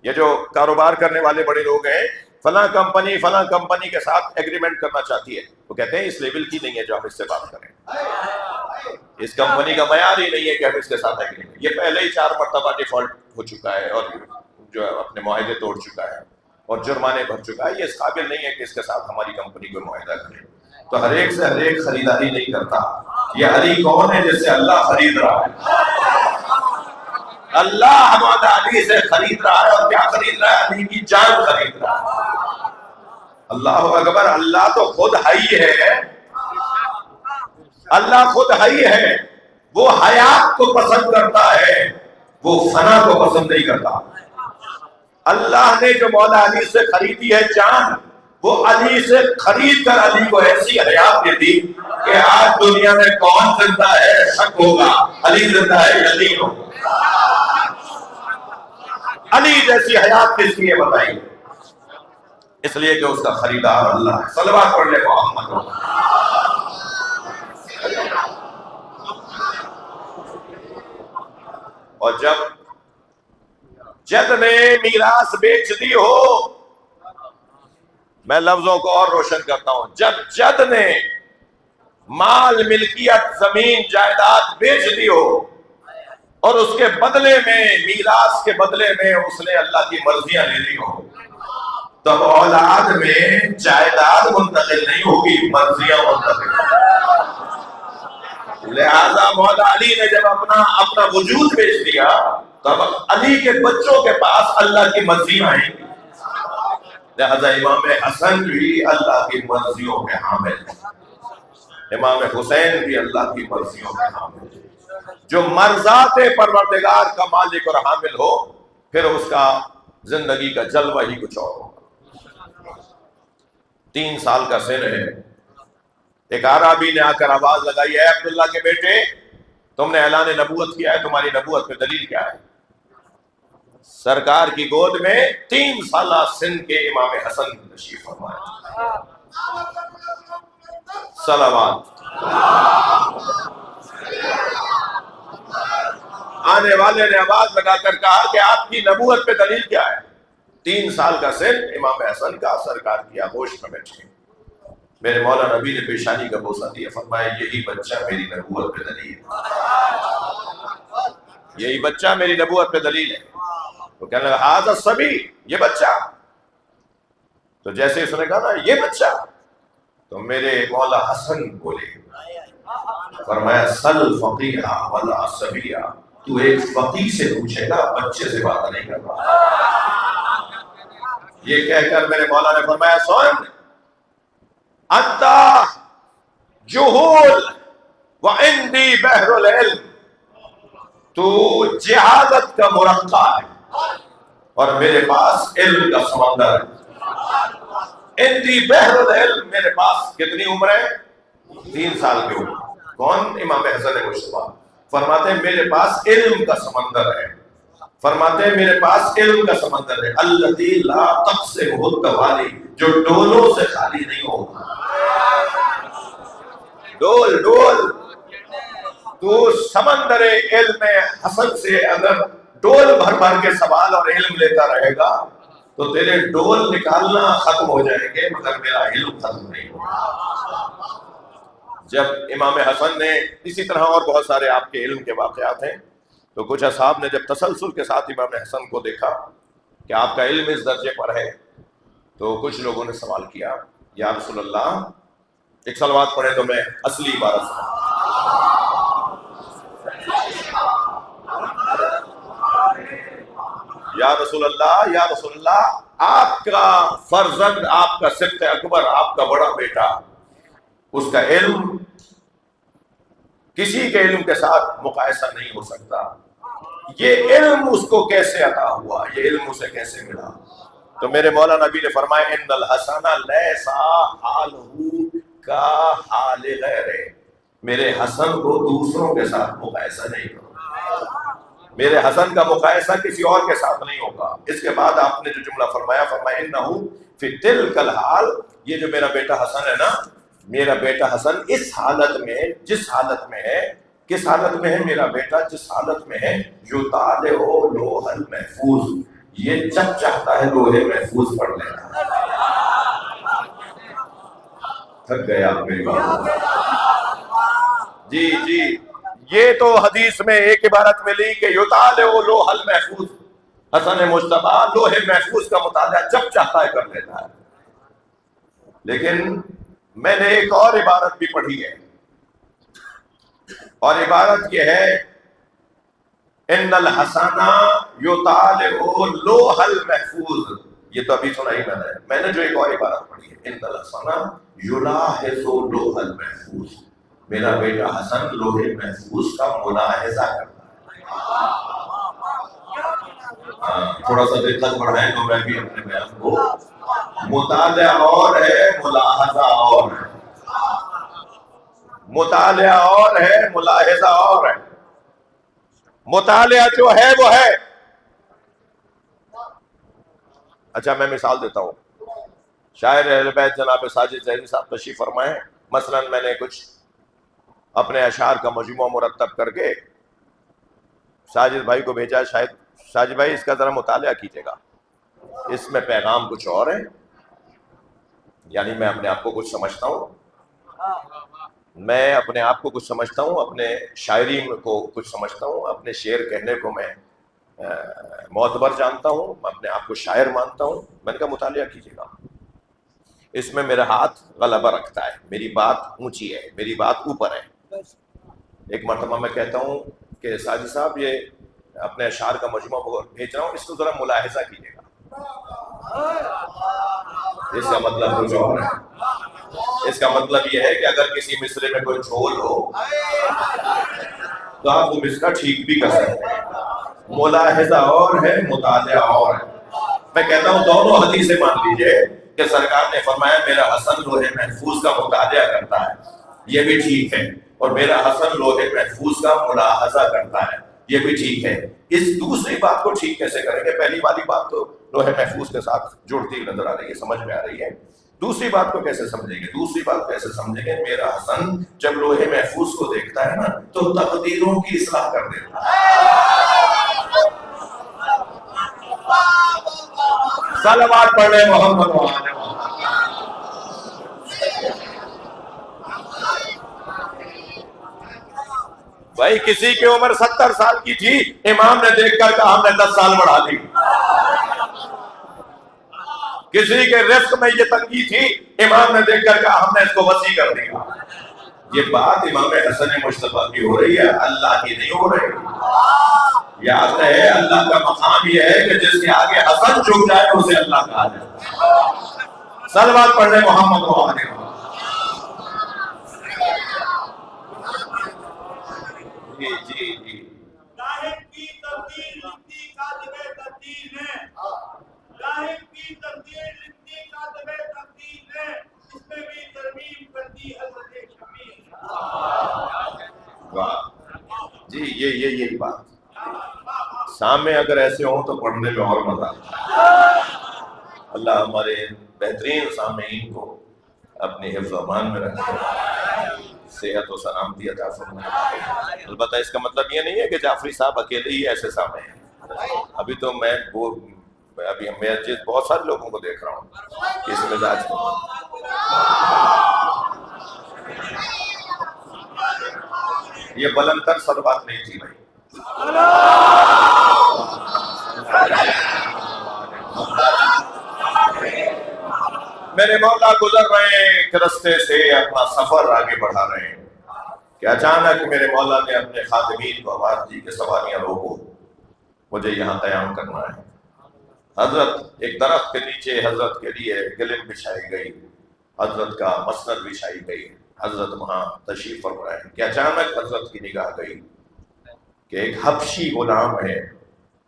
یہ جو کاروبار کرنے والے بڑے لوگ ہیں، فلاں کمپنی کے ساتھ ایگریمنٹ کرنا چاہتی ہے، وہ کہتے ہیں اس لیول کی نہیں ہے جو ہم اس سے بات کریں، اس کمپنی کا معیار ہی نہیں ہے کہ ہم اس کے ساتھ ایگریمنٹ، یہ پہلے ہی 4 مرتبہ ڈیفالٹ ہو چکا ہے اور جو اپنے معاہدے توڑ چکا ہے اور جرمانے بھر چکا ہے، یہ اس قابل نہیں ہے کہ اس کے ساتھ ہماری کمپنی کو معاہدہ کرے۔ تو ہر ایک سے ہر ایک خریداری نہیں کرتا۔ یہ علی کون ہے جس سے اللہ خرید رہا ہے؟ اللہ مولا علی سے خرید رہا ہے، اور کیا خرید رہا ہے؟ علی کی جان خرید رہا ہے۔ اللہ اکبر۔ اللہ تو خود حی ہے، اللہ خود حی ہے، وہ حیات کو پسند کرتا ہے، وہ فنا کو پسند نہیں کرتا۔ اللہ نے جو مولا علی سے خریدی ہے جان، وہ علی سے خرید کر علی کو ایسی حیات دے دی کہ آج دنیا میں کون زندہ ہے شک ہوگا، علی زندہ ہے یقین ہوگا۔ علی جیسی حیات کس لیے بتائیے؟ اس لیے کہ اس کا خریدار اللہ ہے۔ صلوات پڑھ لے محمد۔ اور جب جد نے میراث بیچ دی ہو، میں لفظوں کو اور روشن کرتا ہوں، جب جد نے مال ملکیت زمین جائیداد بیچ دی ہو اور اس کے بدلے میں میراث کے بدلے میں اس نے اللہ کی مرضیاں لے لی ہو، تب اولاد میں جائیداد منتقل نہیں ہوگی، مرضیاں منتقل ہوگی۔ لہذا مولا علی نے جب اپنا وجود بیچ دیا، تب علی کے بچوں کے پاس اللہ کی مرضیاں آئیں گی۔ لہذا امام حسن بھی اللہ کی مرضیوں کے حامل ہیں، امام حسین بھی اللہ کی مرضیوں کے حامل ہیں۔ جو مرضات پروردگار کا مالک اور حامل ہو، پھر اس کا زندگی کا جلوہ ہی کچھ اور ہوگا۔ 3 سال کا سن ہے، ایک عربی نے آ کر آواز لگائی، اے عبداللہ کے بیٹے، تم نے اعلان نبوت کیا ہے، تمہاری نبوت پہ دلیل کیا ہے؟ سرکار کی گود میں 3 سالہ سن کے امام حسن تشریف فرمائے۔ صلوات۔ آنے والے نے آواز لگا کر کہا کہ آپ کی نبوت پہ دلیل کیا ہے؟ 3 سال کا سن امام حسن کا، سرکار کی آغوش میں بیٹھے، میرے مولا نبی نے پیشانی کا بوسہ دیا، فرمایا یہی بچہ میری نبوت پہ دلیل ہے، یہی بچہ میری نبوت پہ دلیل ہے۔ وہ کہنے لگا ھذا الصبی، یہ بچہ۔ تو جیسے اس نے کہا نا یہ بچہ، تو میرے مولا حسن بولے، فرمایا سل فقیہ ولا صبیہ، تو ایک فقیہ سے پوچھے گا، بچے سے بات نہیں کرتا۔ یہ کہہ کر میرے مولا نے فرمایا سن، انت جہول وعندی بحر العلم، تو جہالت کا مرقع ہے اور میرے پاس علم کا سمندر ہے۔ عندی بحر العلم، میرے پاس کتنی عمر ہے؟ 3 سال کی عمر۔ کون؟ امام حسن مجتبیٰ فرماتے ہیں میرے پاس علم کا سمندر ہے، فرماتے ہیں میرے پاس علم کا سمندر ہے، الذی لا تقسمہ التوالی، جو ڈولوں سے خالی نہیں ہوگا۔ ڈول تو سمندر علم حسن سے اگر ڈول بھر بھر کے سوال اور علم لیتا رہے گا تو تیرے ڈول نکالنا ختم ہو جائیں گے، مگر میرا علم ختم نہیں ہوگا۔ جب امام حسن نے، اسی طرح اور بہت سارے آپ کے علم کے واقعات ہیں، تو کچھ اصحاب نے جب تسلسل کے ساتھ امام حسن کو دیکھا کہ آپ کا علم اس درجے پر ہے، تو کچھ لوگوں نے سوال کیا یا رسول اللہ، ایک صلوات پڑھیں تو میں اصلی عبارت سنوں۔ یا رسول اللہ، آپ کا فرزند، آپ کا صدق اکبر، آپ کا بڑا بیٹا، اس کا علم کسی کے علم کے ساتھ مقایسہ نہیں ہو سکتا، یہ علم اس کو کیسے عطا ہوا، یہ علم اسے کیسے ملا؟ تو میرے مولا نبی نے فرمایا ان الحسن لیس حالہ کا حال غیرہ، میرے حسن کو دوسروں کے ساتھ مقایسہ نہیں کرو، میرے حسن کا مقایسہ کسی اور کے ساتھ نہیں ہوگا۔ اس کے بعد آپ نے جو جملہ فرمایا انہ فی تلک الحال، یہ جو میرا بیٹا حسن ہے نا، میرا بیٹا حسن اس حالت میں، جس حالت میں ہے، کس حالت میں ہے میرا بیٹا؟ جس حالت میں ہے یطالع لوح المحفوظ، یہ جب چاہتا ہے لوح محفوظ پڑھ لیتا ہے۔ تھک گئے آپ میری بات؟ جی یہ تو حدیث میں ایک عبارت ملی کہ یطالع لوح المحفوظ، حسن مجتبیٰ لوح محفوظ کا مطالعہ جب چاہتا ہے کر لیتا ہے۔ لیکن میں نے ایک اور عبارت بھی پڑھی ہے، اور عبارت یہ ہے ان الحسن یطالع لوح المحفوظ، یہ تو ابھی سنا ہی میں نے جو ایک اور عبارت پڑھی ہے ان الحسن یلاحظ لوح المحفوظ، میرا بیٹا حسن لوح محفوظ کا ملاحظہ کرتا ہے۔ تھوڑا سا دقت بڑھائیں تو میں بھی اپنے بیان کو، مطالعہ اور ہے، ملاحظہ اور ہے، مطالعہ اور ہے، ملاحظہ اور ہے۔ مطالعہ جو ہے وہ ہے، اچھا میں مثال دیتا ہوں، شاعر اہل بیت جناب ساجد ظہری صاحب تشریف فرمائے ہیں، مثلا میں نے کچھ اپنے اشعار کا مجموعہ مرتب کر کے ساجد بھائی کو بھیجا، شاید ساجد بھائی اس کا ذرا مطالعہ کیجیے گا، اس میں پیغام کچھ اور ہے، یعنی میں اپنے آپ کو کچھ سمجھتا ہوں، میں اپنے آپ کو کچھ سمجھتا ہوں، اپنے شاعری کو کچھ سمجھتا ہوں، اپنے شعر کہنے کو میں معتبر جانتا ہوں، میں اپنے آپ کو شاعر مانتا ہوں، میں نے کہا مطالعہ کیجیے گا، اس میں میرا ہاتھ غلبہ رکھتا ہے، میری بات اونچی ہے، میری بات اوپر ہے۔ ایک مرتبہ میں کہتا ہوں کہ ساجد صاحب یہ اپنے اشعار کا مجموعہ بھیج رہا ہوں، اس کو ذرا ملاحظہ کیجیے گا۔ اس کا مطلب کچھ اور ہے، اس کا مطلب یہ ہے کہ اگر کسی مصرے میں کوئی جھول ہو تو آپ وہ مصرع ٹھیک بھی کر سکتے ہیں۔ ملاحظہ اور ہے، مطالعہ اور ہے۔ میں کہتا ہوں دونوں حدیثیں مان لیجئے کہ سرکار نے فرمایا میرا حسن لوح محفوظ کا مطالعہ کرتا ہے، یہ بھی ٹھیک ہے، اور میرا حسن لوح محفوظ کا ملاحظہ کرتا ہے، یہ بھی ٹھیک ہے۔ اس دوسری بات کو ٹھیک کیسے کریں گے؟ پہلی والی بات تو لوح محفوظ کے ساتھ جڑتی نظر آ رہی ہے، سمجھ میں آ رہی ہے، دوسری بات کو کیسے سمجھیں گے؟ دوسری بات کیسے سمجھیں گے؟ میرا حسن جب لوح محفوظ کو دیکھتا ہے نا تو تقدیروں کی اصلاح کر دیتا ہے۔ صلوات پڑھیں محمد و آل محمد۔ بھائی کسی کی عمر 70 سال کی تھی، امام نے دیکھ کر کہا ہم نے 10 سال بڑھا دی۔ کسی کے رزق میں یہ تنگی تھی، امام نے دیکھ کر کہا ہم نے اس کو وسیع کر دیا۔ یہ بات امام حسن مجتبیٰ کی ہو رہی ہے، اللہ کی نہیں ہو رہی۔ یاد رہے اللہ کا مقام یہ ہے کہ جس کے آگے حسن جھک جائے اسے اللہ کہا جائے۔ صلوات پڑھنے محمد و آل محمد۔ جی
لاحق کی تبدیل لکھتی کاتب تبدیل ہے، لاحق کی تبدیل لکھتی کاتب تبدیل ہے، اس میں بھی ترمیم کرتی حضرت شمیم۔
واہ جی، یہی بات سامنے اگر ایسے ہوں تو پڑھنے میں اور مزہ آتا ہے۔ اللہ ہمارے بہترین سامعین کو اپنی حفظ و امان میں رکھے، صحت و سلامتی عطا فرمائے۔ البتہ اس کا مطلب یہ نہیں ہے کہ جعفری صاحب اکیلے ہی ایسے سامنے ہیں، ابھی تو میں بہت سارے لوگوں کو دیکھ رہا ہوں اس مزاج کو۔ یہ بلند تر صلوات نہیں تھی بھائی. میرے مولا گزر رہے ہیں ایک رستے سے، اپنا سفر آگے بڑھا رہے ہیں کہ اچانک میرے مولا نے اپنے خادمین کو آواز دی کہ سواریاں روکو، مجھے یہاں قیام کرنا ہے. حضرت ایک درخت کے نیچے حضرت کے لیے گلم بچھائی گئی، حضرت کا مسند بچھائی گئی، حضرت وہاں تشریف فرما ہے کہ اچانک حضرت کی نگاہ گئی کہ ایک حبشی غلام ہے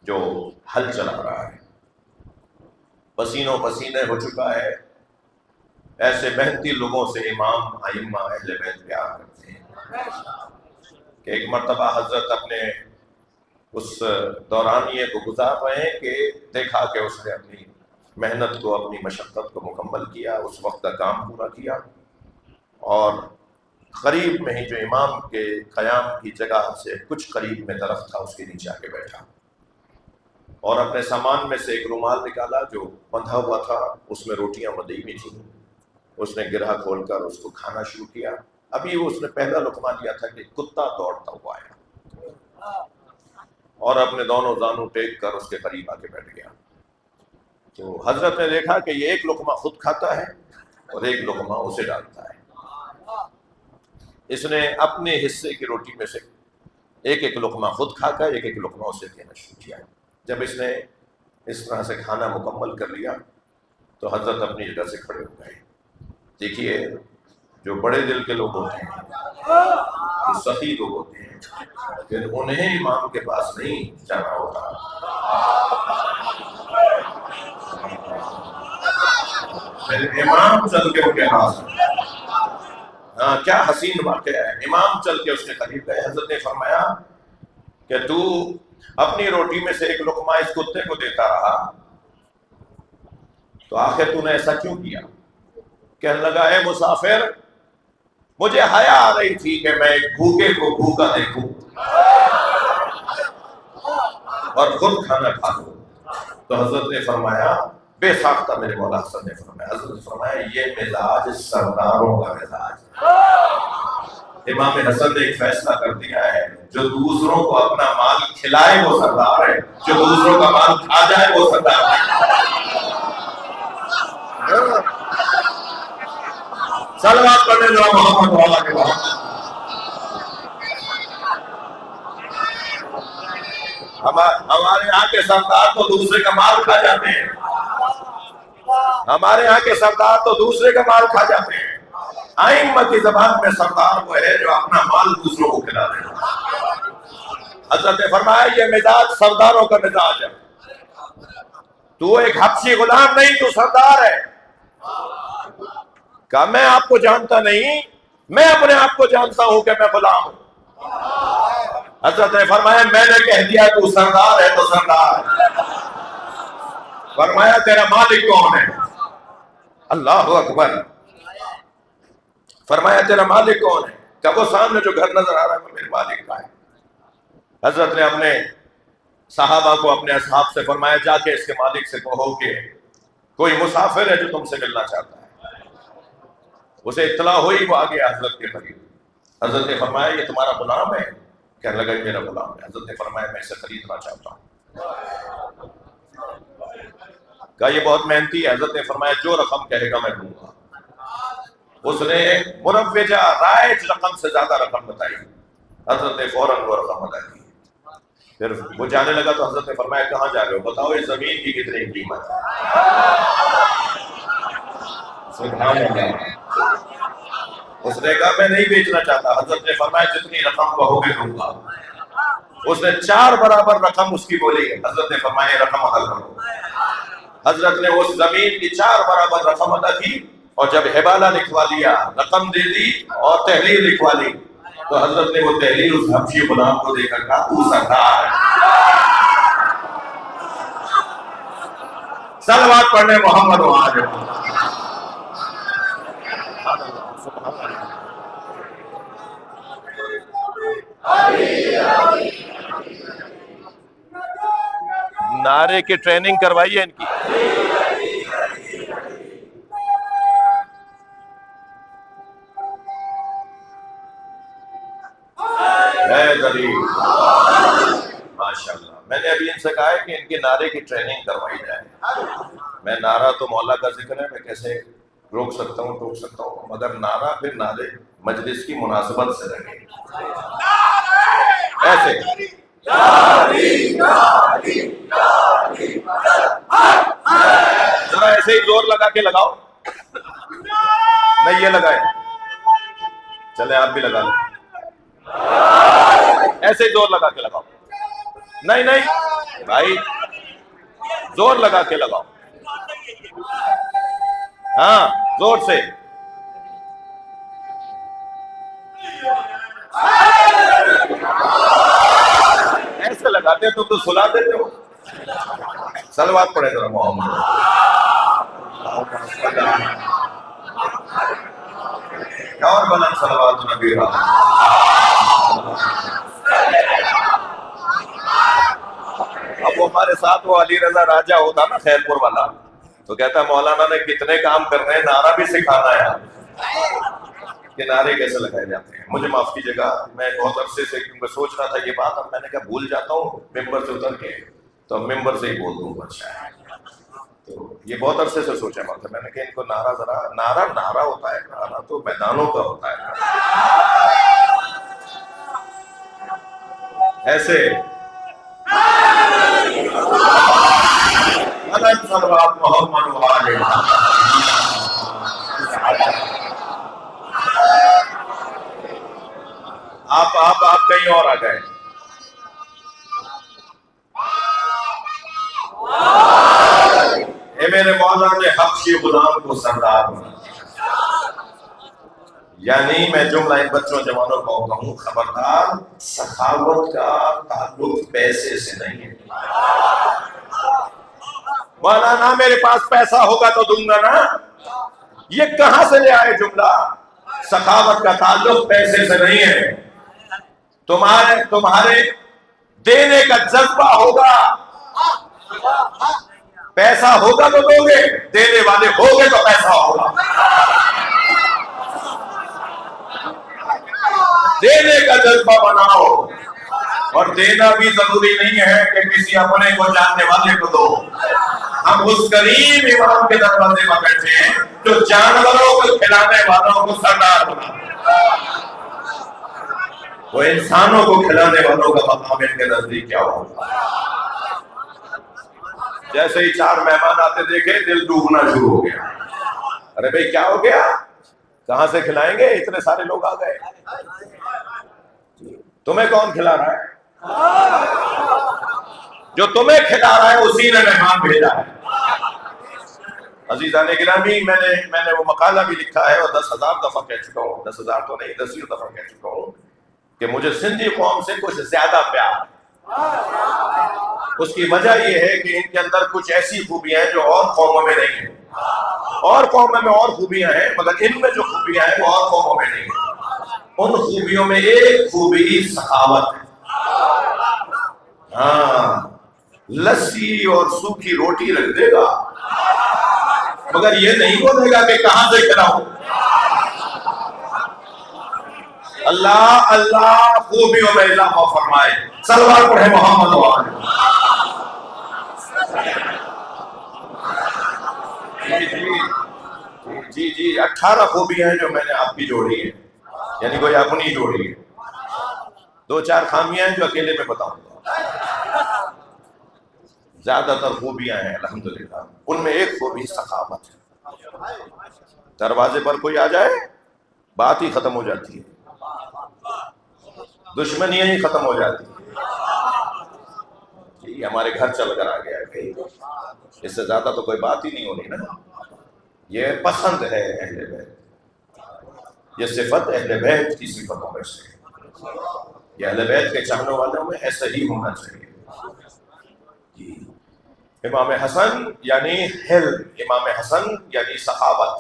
جو ہل چلا رہا ہے، پسینوں پسینے ہو چکا ہے. ایسے محنتی لوگوں سے امام ائمہ اہل بیت پیار کرتے ہیں کہ ایک مرتبہ حضرت اپنے اس دورانیے کو گزار رہے ہیں کہ دیکھا کہ اس نے اپنی محنت کو، اپنی مشقت کو مکمل کیا، اس وقت کا کام پورا کیا، اور قریب میں ہی جو امام کے قیام کی جگہ سے کچھ قریب میں درخت تھا اس کے نیچے آ کے بیٹھا اور اپنے سامان میں سے ایک رومال نکالا جو بندھا ہوا تھا، اس میں روٹیاں بندھی ہوئی تھیں. اس نے گرہ کھول کر اس کو کھانا شروع کیا. ابھی اس نے پہلا لقمہ لیا تھا کہ کتا دوڑتا ہوا آیا اور اپنے دونوں زانوں ٹیک کر اس کے قریب آ کے بیٹھ گیا. تو حضرت نے دیکھا کہ یہ ایک لقمہ خود کھاتا ہے اور ایک لقمہ اسے ڈالتا ہے. اس نے اپنے حصے کی روٹی میں سے ایک ایک لقمہ خود کھا کر ایک ایک لقمہ اسے دینا شروع کیا. جب اس نے اس طرح سے کھانا مکمل کر لیا تو حضرت اپنی جگہ سے کھڑے ہو گئے. دیکھیے جو بڑے دل کے لوگ ہوتے ہیں، جو سخی لوگ ہوتے ہیں، پھر انہیں امام کے پاس نہیں جانا ہوتا. پھر امام چل کے ان کے پاس، ہاں کیا حسین واقعہ ہے. امام چل کے اس کے قریب گئے. حضرت نے فرمایا کہ تو اپنی روٹی میں سے ایک لقمہ اس کتے کو دیتا رہا، تو آخر تو نے ایسا کیوں کیا؟ کہنے لگا اے مسافر، مجھے حیا آ رہی تھی کہ میں ایک بھوکے کو بھوکا دیکھوں اور خود کھانا کھا لوں. تو حضرت نے فرمایا، بے ساختہ میرے مولا حسن نے فرمایا، حضرت نے فرمایا یہ مزاج سرداروں کا مزاج ہے. امام حسن نے ایک فیصلہ کر دیا ہے، جو دوسروں کو اپنا مال کھلائے وہ سردار ہے، جو دوسروں کا مال کھا جائے وہ سردار ہے. صلوات پڑھنے ذرا محمد والا کے بعد. ہمارے یہاں کے سردار تو دوسرے کا مال کھا جاتے ہیں، ہمارے یہاں کے سردار تو دوسرے کا مال کھا جاتے ہیں. ائمہ کی زبان میں سردار وہ ہے جو اپنا مال دوسروں کو کھلا دے. حضرت نے فرمایا یہ مزاج سرداروں کا مزاج ہے. تو ایک حبشی غلام نہیں، تو سردار ہے. کہا میں آپ کو جانتا نہیں، میں اپنے آپ کو جانتا ہوں کہ میں غلام ہوں. حضرت نے فرمایا میں نے کہہ دیا تو سردار ہے تو سردار ہے. فرمایا تیرا مالک کون ہے؟ اللہ اکبر. فرمایا تیرا مالک کون ہے؟ کہ وہ سامنے جو گھر نظر آ رہا ہے وہ میرے مالک کا ہے. حضرت نے اپنے صحابہ کو، اپنے اصحاب سے فرمایا جا کے اس کے مالک سے کہو کہ کوئی مسافر ہے جو تم سے ملنا چاہتا ہے. اسے اطلاع ہوئی، وہ آگے حضرت کے قریب. حضرت نے فرمایا یہ تمہارا غلام ہے؟ کہنے لگا یہ میرا غلام ہے. حضرت نے فرمایا میں اسے خریدنا چاہتا ہوں. کہا یہ بہت محنتی ہے. حضرت نے فرمایا جو رقم کہے گا میں دوں گا. اس نے مروجہ رائج رقم سے زیادہ رقم بتائی. حضرت نے فوراً وہ رقم ادا کی. پھر وہ جانے لگا تو حضرت نے فرمایا کہاں جا رہے ہو؟ بتاؤ اس زمین کی کتنی قیمت ہے. سبحان اللہ. اس نے کہا میں نہیں بیچنا چاہتا. حضرت نے فرمایا جتنی رقم کہو گے دوں گا. اس نے 4 برابر رقم اس کی بولی. حضرت نے فرمایا رقم ادا کرو. حضرت نے اس زمین کی 4 برابر رقم ادا کی اور جب حوالہ لکھوا لیا، رقم دے دی اور تحریر لکھوا لی، تو حضرت نے وہ تحریر اس حبشی غلام کو دے کر کہا تو سردار ہے. صلوات پڑھنے محمد و آل. نعرے کی ٹریننگ کروائیے ان کی. ماشاءاللہ. میں نے ابھی ان سے کہا ہے کہ ان کے نعرے کی ٹریننگ کروائی جائے. میں نعرہ تو مولا کا ذکر ہے، میں کیسے روک سکتا ہوں ٹوک سکتا ہوں، مگر نعرہ پھر نعرے مجلس کی مناسبت سے رہے ایسے. ذرا ایسے ہی زور لگا کے لگاؤ. نہیں یہ لگائے، چلے آپ بھی لگا لیں. ایسے ہی زور لگا کے لگاؤ. نہیں نہیں بھائی، زور لگا کے لگاؤ. ہاں زور سے. ایسے لگاتے تم تو سلا دیتے ہو. صلوات پڑھے ذرا محمد. اور بلند صلوات نبی رہا. اب وہ ہمارے ساتھ وہ علی رضا راجہ ہوتا نا خیر پور والا، تو کہتا مولانا نے کتنے کام کرنے ہیں، نعرہ بھی سکھانا ہے کہ نعرے کیسے لگائے جاتے ہیں. مجھے معاف کیجیے گا، میں بہت عرصے سے کیونکہ سوچ رہا تھا یہ بات، اب میں نے کہا بھول جاتا ہوں ممبر سے اتر کے، تو ممبر سے ہی بول دوں. اچھا ہے، تو یہ بہت عرصے سے سوچا مطلب میں نے کہا ان کو نعرہ ذرا، نعرہ ہوتا ہے، نعرہ تو میدانوں کا ہوتا ہے. ایسے صلوات محمد وآلہ. آپ کہیں اور آ گئے. اے میرے مولا نے حبشی غلام کو سردار بنا. یعنی میں جملہ ان بچوں جوانوں کو کہوں، خبردار، سخاوت کا تعلق پیسے سے نہیں ہے. مولانا میرے پاس پیسہ ہوگا تو دوں گا نا، یہ کہاں سے لے آئے جملہ؟ سخاوت کا تعلق پیسے سے نہیں ہے. تمہارے دینے کا جذبہ ہوگا. پیسہ ہوگا تو دو گے، دینے والے ہوگے تو پیسہ ہوگا. دینے کا جذبہ بناؤ. اور دینا بھی ضروری نہیں ہے کہ کسی اپنے کو جاننے والے کو دو. ہم اس کریم امام کے دروازے پر بیٹھے ہیں جو جانوروں کو کھلانے والوں کو سردار بنا. وہ انسانوں کو کھلانے والوں کا مقام ان کے نزدیک کیا ہوگا؟ جیسے ہی 4 مہمان آتے دیکھے دل ڈوبنا شروع ہو گیا. ارے بھائی کیا ہو گیا؟ کہاں سے کھلائیں گے؟ اتنے سارے لوگ آ گئے. تمہیں کون کھلا رہا ہے؟ جو تمہیں کھلا رہا ہے اسی نے مہمان بھیجا ہے. عزیزان گرامی، میں نے وہ مقالہ بھی لکھا ہے اور 10,000 دفعہ کہہ چکا ہوں، 10,000 تو نہیں 10 دفعہ کہہ چکا ہوں کہ مجھے سندھی قوم سے کچھ زیادہ پیار. اس کی وجہ یہ ہے کہ ان کے اندر کچھ ایسی خوبیاں ہیں جو اور قوموں میں نہیں ہیں. اور قوموں میں اور خوبیاں ہیں، مگر ان میں جو خوبیاں ہیں وہ اور قوموں میں نہیں ہیں. ان خوبیوں میں ایک خوبی سخاوت ہے. ہاں، لسی اور سوکھی روٹی رکھ دے گا مگر یہ نہیں بولے گا کہ کہاں سے کھلاؤں. اللہ اللہ خوبیوں میں اضافہ فرمائے. صلوات پڑھے محمد وآلہ. جی 18 خوبیاں ہیں جو میں نے آپ کی جوڑی ہے، یعنی کوئی اپنی جوڑی ہے. 2-4 خامیاں ہیں جو اکیلے میں بتاؤں گا. زیادہ تر خوبیاں ہیں الحمدللہ. ان میں ایک خوبی سخاوت ہے. دروازے پر کوئی آ جائے بات ہی ختم ہو جاتی ہے، دشمنیاں ہی ختم ہو جاتی ہیں. یہ ہمارے گھر چل کر آ گیا ہے، اس سے زیادہ تو کوئی بات ہی نہیں ہونی نا. یہ پسند ہے اہل بیت، یہ صفت اہل بیت کی صفتوں میں سے. یہ اہل بیت کے چاہنے والوں میں ایسا ہی ہونا چاہیے. جی امام حسن یعنی حلم، امام حسن یعنی سخاوت.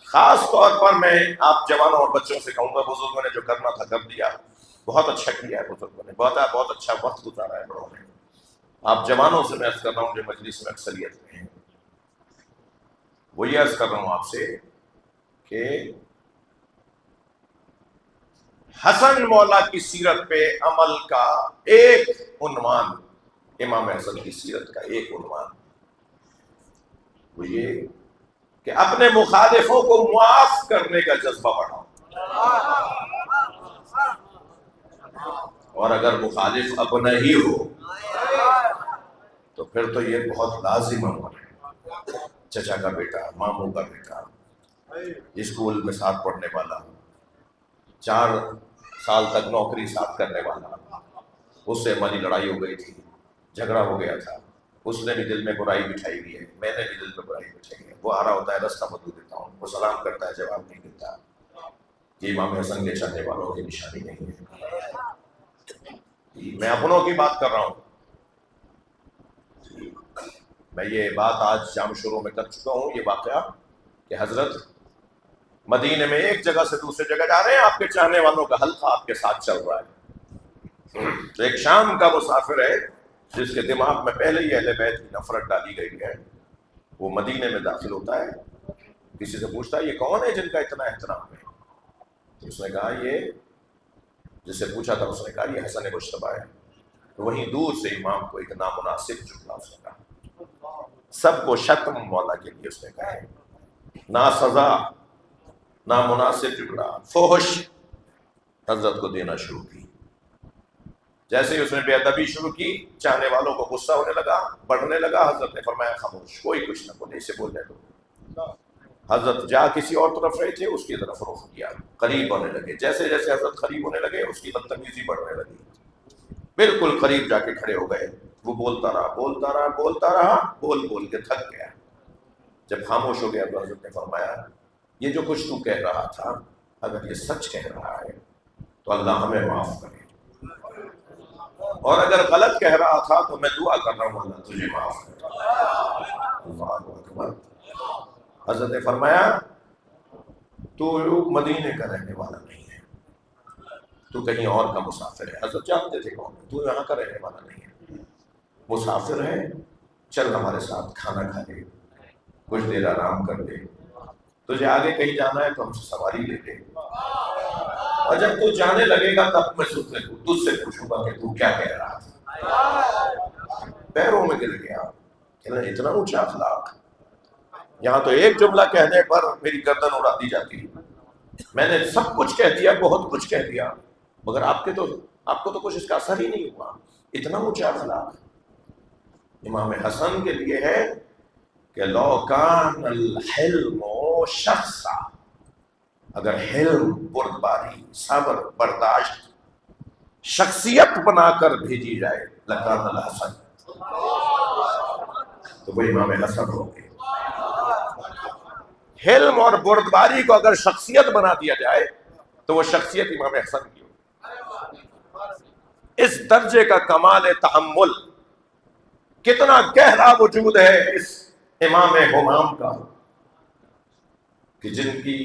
خاص طور پر میں آپ جوانوں اور بچوں سے کہوں گا، بزرگوں نے جو کرنا تھا کر دیا، بہت اچھا کیا ہے بزرگوں نے، بہت اچھا وقت گزارا ہے بڑوں نے. آپ جوانوں سے میں عرض کر رہا ہوں جو مجلس میں اکثریت میں ہیں، وہ یہ عرض کر رہا ہوں آپ سے کہ حسن مولا کی سیرت پہ عمل کا ایک عنوان، امام حسن کی سیرت کا ایک عنوان وہ یہ کہ اپنے مخالفوں کو معاف کرنے کا جذبہ بڑھاؤ، اور اگر مخالف اپنا ہی ہو تو پھر تو یہ بہت لازم عمل ہے۔ چچا کا بیٹا، ماموں کا بیٹا، اسکول میں ساتھ پڑھنے والا، 4 سال تک نوکری ساتھ کرنے والا، اس سے ہماری لڑائی ہو گئی تھی، جھگڑا ہو گیا تھا، اس نے بھی دل میں برائی بٹھائی ہوئی ہے، میں نے بھی دل میں برائی بٹھائی ہے، وہ آ رہا ہوتا ہے راستہ بدل دیتا ہوں، وہ سلام کرتا ہے جواب نہیں دیتا، یہ امام حسن کے چاہنے والوں کی نشانی نہیں ہے۔ میں اپنوں کی بات کر رہا ہوں، میں یہ بات آج شام شروع میں کر چکا ہوں، یہ واقعہ کہ حضرت مدینے میں ایک جگہ سے دوسری جگہ جا رہے ہیں، آپ کے چاہنے والوں کا حلقہ آپ کے ساتھ چل رہا ہے۔ تو ایک شام کا مسافر ہے جس کے دماغ میں پہلے ہی اہل بیت کی نفرت ڈالی گئی ہے، وہ مدینے میں داخل ہوتا ہے، کسی سے پوچھتا ہے یہ کون ہے جن کا اتنا احترام ہے؟ تو اس نے کہا یہ، جس سے پوچھا تھا اس نے کہا یہ حسن مجتبیٰ ہے۔ تو وہیں دور سے امام کو ایک نامناسب جملہ اس نے کہا، سب کو شتم مولا کے لیے اس نے کہا ہے، ناسزا، نامناسب جملہ، فحش حضرت کو دینا شروع کی۔ جیسے ہی اس نے بے ادبی شروع کی، چاہنے والوں کو غصہ ہونے لگا، بڑھنے لگا، حضرت نے فرمایا خاموش، کوئی کچھ نہ بولے، اسے بولنے دو۔ حضرت جا کسی اور طرف رہے تھے، اس کی طرف رخ کیا، قریب ہونے لگے، جیسے جیسے حضرت قریب ہونے لگے اس کی بدتمیزی بڑھنے لگی، بالکل قریب جا کے کھڑے ہو گئے، وہ بولتا رہا بولتا رہا بولتا رہا، بول بول کے تھک گیا۔ جب خاموش ہو گیا تو حضرت نے فرمایا یہ جو کچھ تو کہہ رہا تھا اگر یہ سچ کہہ رہا ہے تو اللہ ہمیں معاف کرے، اور اگر غلط کہہ رہا تھا تو میں دعا کر رہا ہوں اللہ تجھے معاف کرے۔ اللہ اکبر۔ حضرت نے فرمایا تو مدینے کا رہنے والا نہیں ہے، تو کہیں اور کا مسافر ہے۔ حضرت جانتے تھے کون ہے، تو یہاں کا رہنے والا نہیں ہے، مسافر ہے، چل ہمارے ساتھ کھانا کھا لے، کچھ دیر آرام کر لے، تجھے آگے کہیں جانا ہے تو ہم سے سواری لے لے، اور جب تو جانے لگے گا تب میں تجھ سے پوچھوں گا کہ تو کیا کہہ رہا تھا۔ پیروں میں گر گیا، اتنا اونچا اخلاق، یہاں تو ایک جملہ کہنے پر میری گردن اڑا دی جاتی ہے، میں نے سب کچھ کہہ دیا، بہت کچھ کہہ دیا، مگر آپ کو تو کچھ اس کا اثر ہی نہیں ہوا، اتنا اونچا اخلاق۔ امام حسن کے لیے ہے کہ لو کان الحلم شخصا، اگر حلم، بردباری، صبر، برداشت شخصیت بنا کر بھیجی جائے لکان الحسن، تو وہ امام حسن ہو گئے۔ حلم اور بردباری کو اگر شخصیت بنا دیا جائے تو وہ شخصیت امام حسن کی ہو۔ اس درجے کا کمال تحمل، کتنا گہرا وجود ہے اس امام ہمام کا کہ جن کی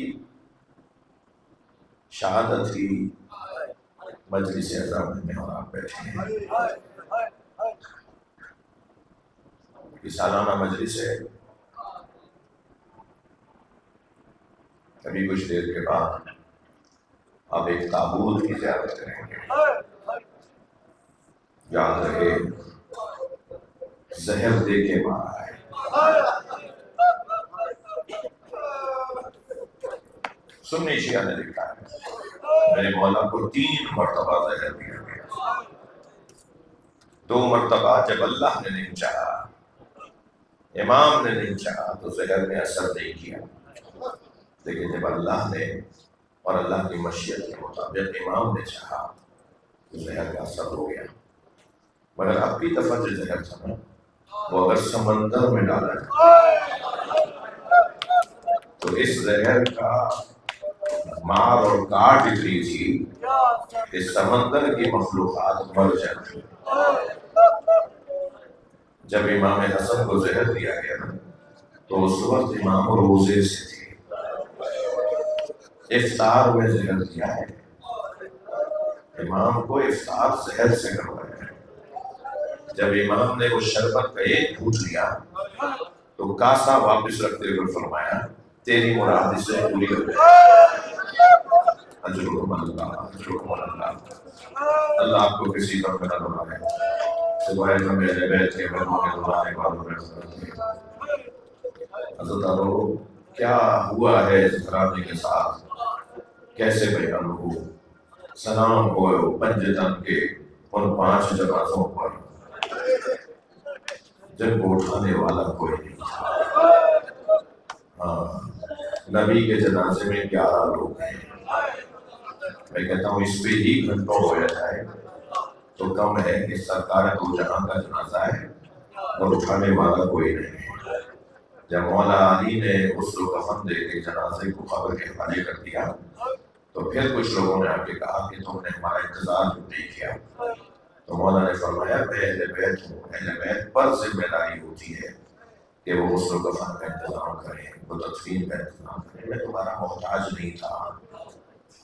شہادت کی مجلس اعظم میں اور آپ بیٹھے ہیں، یہ سالانہ مجلس ہے، ابھی کچھ دیر کے بعد آپ ایک تابوت کی زیارت کریں گے، یاد رہے زہر دے کے مارا ہے، سنی شیعہ نے لکھا ہے میرے مولا کو 3 مرتبہ زہر دیا گیا، 2 مرتبہ جب اللہ نے نہیں چاہا، امام نے نہیں چاہا تو زہر نے اثر نہیں کیا، لیکن جب اللہ نے اور اللہ کی مشیت کے مطابق امام نے چاہا تو زہر کا اثر ہو گیا۔ مگر اب کی دفعہ جو زہر تھا نا، وہ اگر سمندر میں ڈالا جائے تو اس زہر کا مار اور کاٹ اتنی تھی کہ سمندر کی مخلوقات مر جاتی۔ جب امام حسن کو زہر دیا گیا تو اس وقت امام روزے سے تھے، افطار میں زہر دیا ہے، امام کو افطار زہر سے کروایا ہے۔ جب امام نے وہ شربت کا ایک گھونٹ لیا تو کاسا واپس رکھتے ہوئے فرمایا تیری مراد اس سے پوری ہو جائے۔ اجرکم اللہ، اجرکم اللہ۔ اللہ آپ کو کسی طرح نہ بنائے سوائے ہمیں اہل بیت کے بندوں کے بنانے والوں میں حضرت ارو کیا ہوا ہے اس گھرانے کے ساتھ، کیسے بیان ہو؟ سلام ہو پنجتن کے ان 5 جنازوں پر جن کو اٹھانے والا کوئی نہیں تھا۔ ہاں، نبی کے جنازے میں 11 لوگ ہیں۔ میں کہتا ہوں اس پہ ہی گھنٹوں ہو جائے تو کم ہے کہ سرکار دو جہاں کا جنازہ ہے اور اٹھانے والا کوئی نہیں ہے۔ جب مولا علی نے اس کو کفن دے کے جنازے کو قبر کے حوالے کر دیا تو پھر کچھ لوگوں نے آ کے کہا کہ تم نے ہمارا انتظار کیوں نہیں کیا؟ تو مولا نے فرمایا میں اہل بیت ہوں، اہل بیت پر ذمہ داری ہوتی ہے کہ وہ اس کو کفن کا انتظام کریں، وہ تدفین کا انتظام کریں۔ میں تمہارا محتاج نہیں تھا۔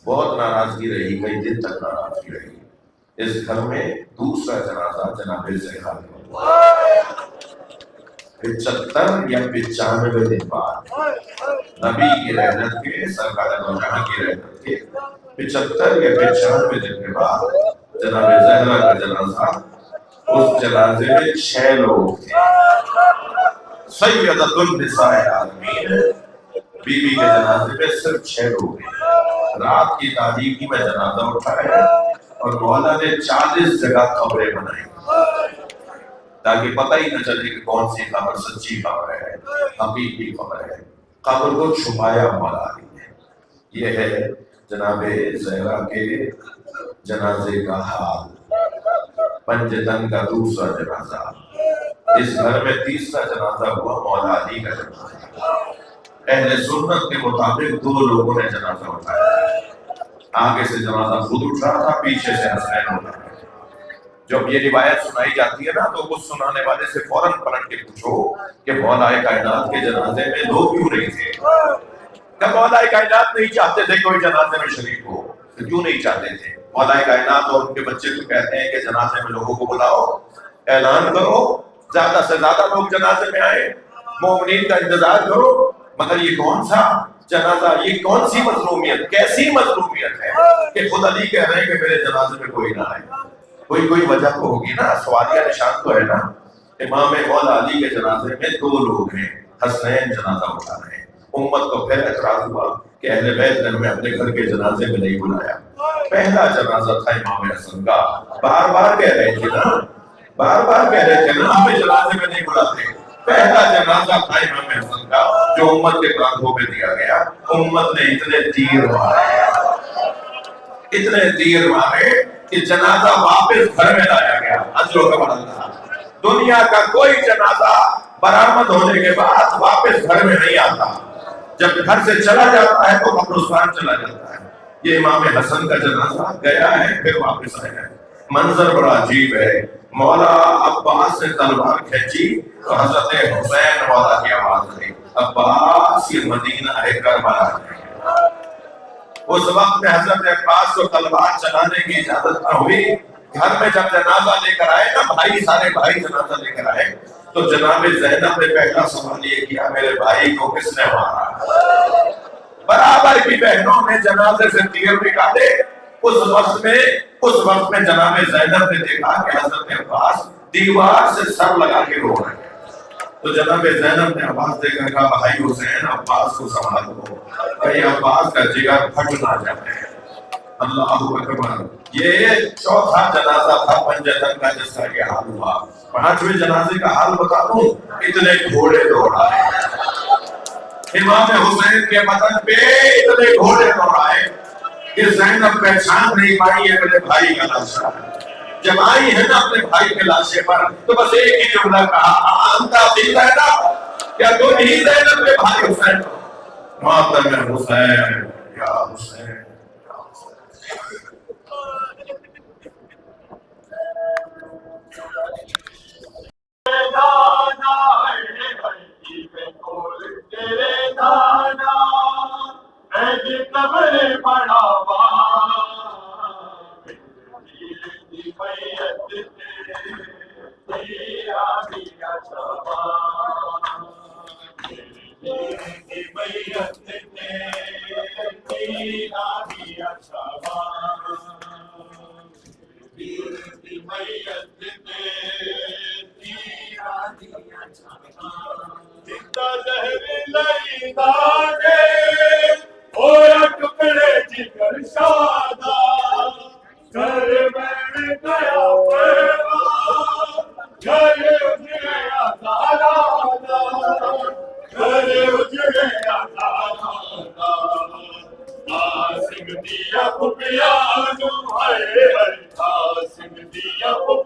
بہت ناراضگی رہی، کئی دن تک ناراضگی رہی۔ اس گھر میں دوسرا جنازہ جناب زہرا کا 75 یا 95 دن بعد نبی کی رحمت کے، سرکار دو جہاں کی رحمت کے 75 یا 95 دن کے بعد جناب زہرا کا جنازہ، اس جنازے میں 6 لوگ تھے۔ سیدۃ النساء عالمین بی بی کے جنازے میں صرف 6 لوگ ہیں۔ رات کی تاریکی میں جنازہ اٹھایا اور مولا نے 40 جگہ قبریں بنائی تاکہ پتہ ہی نہ چلے کہ کون سی قبر سچی قبر ہے، حقیقی قبر ہے۔ قبر کو چھپایا مولا علی نے۔ یہ ہے جناب زہرا کے جنازے کا حال۔ پنجتن کا دوسرا جنازہ، اس گھر میں تیسرا جنازہ ہوا مولا علی کا جنازہ۔ اہل سنت کے مطابق 2 لوگوں نے جنازہ اٹھایا۔ آگے سے جنازہ خود اٹھ رہا تھا، پیچھے سے حسین اٹھ رہا تھا۔ جب یہ روایت سنائی جاتی ہے نا تو اس سنانے والے سے فوراً پلٹ کے پوچھو کہ مولا کائنات کے جنازے میں لوگ کیوں نہیں تھے؟ کہ مولا کائنات نہیں چاہتے تھے کوئی جنازے میں شریک ہو۔ کیوں نہیں چاہتے تھے؟ مولا کائنات اور ان کے بچے تو کہتے ہیں کہ جنازے میں لوگوں کو بلاؤ، اعلان کرو، زیادہ سے زیادہ لوگ جنازے میں آئے، مومنین کا انتظار کرو۔ مگر یہ کون سا جنازہ، یہ کون سی مظلومیت، کیسی مظلومیت ہے کہ خود علی کہہ رہے ہیں کہ میرے جنازے میں کوئی نہ آئے؟ کوئی وجہ تو ہوگی نا، سوالیہ نشان تو ہے نا۔ امام مولا علی کے جنازے میں 2 لوگ ہیں، حسنین جنازہ اٹھا رہے ہیں۔ امت کو پھر اعتراض ہوا کہ اہل بیت نے ہمیں اپنے گھر کے جنازے میں نہیں بلایا۔ پہلا جنازہ تھا امام حسن کا، بار بار کہہ رہے تھے نا، ہمیں جنازے میں نہیں بلاتے۔ پہلا جنازہ تھا امام حسن کا جو امت کے کاندھوں پہ دیا گیا۔ امت نے اتنے تیر مارے کہ جنازہ واپس گھر میں لایا گیا۔ اجر و ثواب اللہ۔ دنیا کا کوئی جنازہ برآمد ہونے کے بعد واپس گھر میں نہیں آتا، جب گھر سے چلا جاتا ہے تو قبرستان چلا جاتا ہے۔ یہ امام حسن کا جنازہ گیا ہے پھر واپس آیا ہے۔ منظر بڑا عجیب ہے۔ مولا عباس نے تلوار کھینچی تو حضرت حسین مولا کی آواز آئی، عباس یہ مدینہ ہے کربلا ہے۔ اس وقت میں حضرت عباس کو تلوار چلانے کی اجازت نہ ہوئی۔ گھر میں جب جنازہ لے کر آئے نا سارے بھائی جنازہ لے کر آئے تو جناب زینب نے پہلا سوال یہ کیا، میرے بھائی کو کس نے مارا؟ برابر کی بہنوں نے جنازے سے تیر نکالے۔ اس وقت میں جناب زینب نے دیکھا کہ حضرت عباس دیوار سے سر لگا کے رو رہے ہیں۔ تو جناب زینب نے آواز دے کر کہا، بھائی حسین عباس کو سنبھال دو، کہیں عباس کا جگر پھٹ نہ جائے۔ اللہ اکبر۔ یہ 4تھا جنازہ تھا پنجتن کا جس کا یہ حال ہوا۔ 5ویں جنازے کا حال بتا دوں، اتنے گھوڑے دوڑائے امام حسین کے بدن پہ، اتنے گھوڑے دوڑائے کہ زینب پہچان نہیں پائی ہے میرے بھائی کا لاشا ہے۔ جب آئی ہے نا اپنے بھائی کے لاشے پر تو بس ایک ہی جملہ کہا، انتا فی زینب، کیا تم ہی زینب کے بھائی حسین ہو؟ ماتم حسین یا حسین۔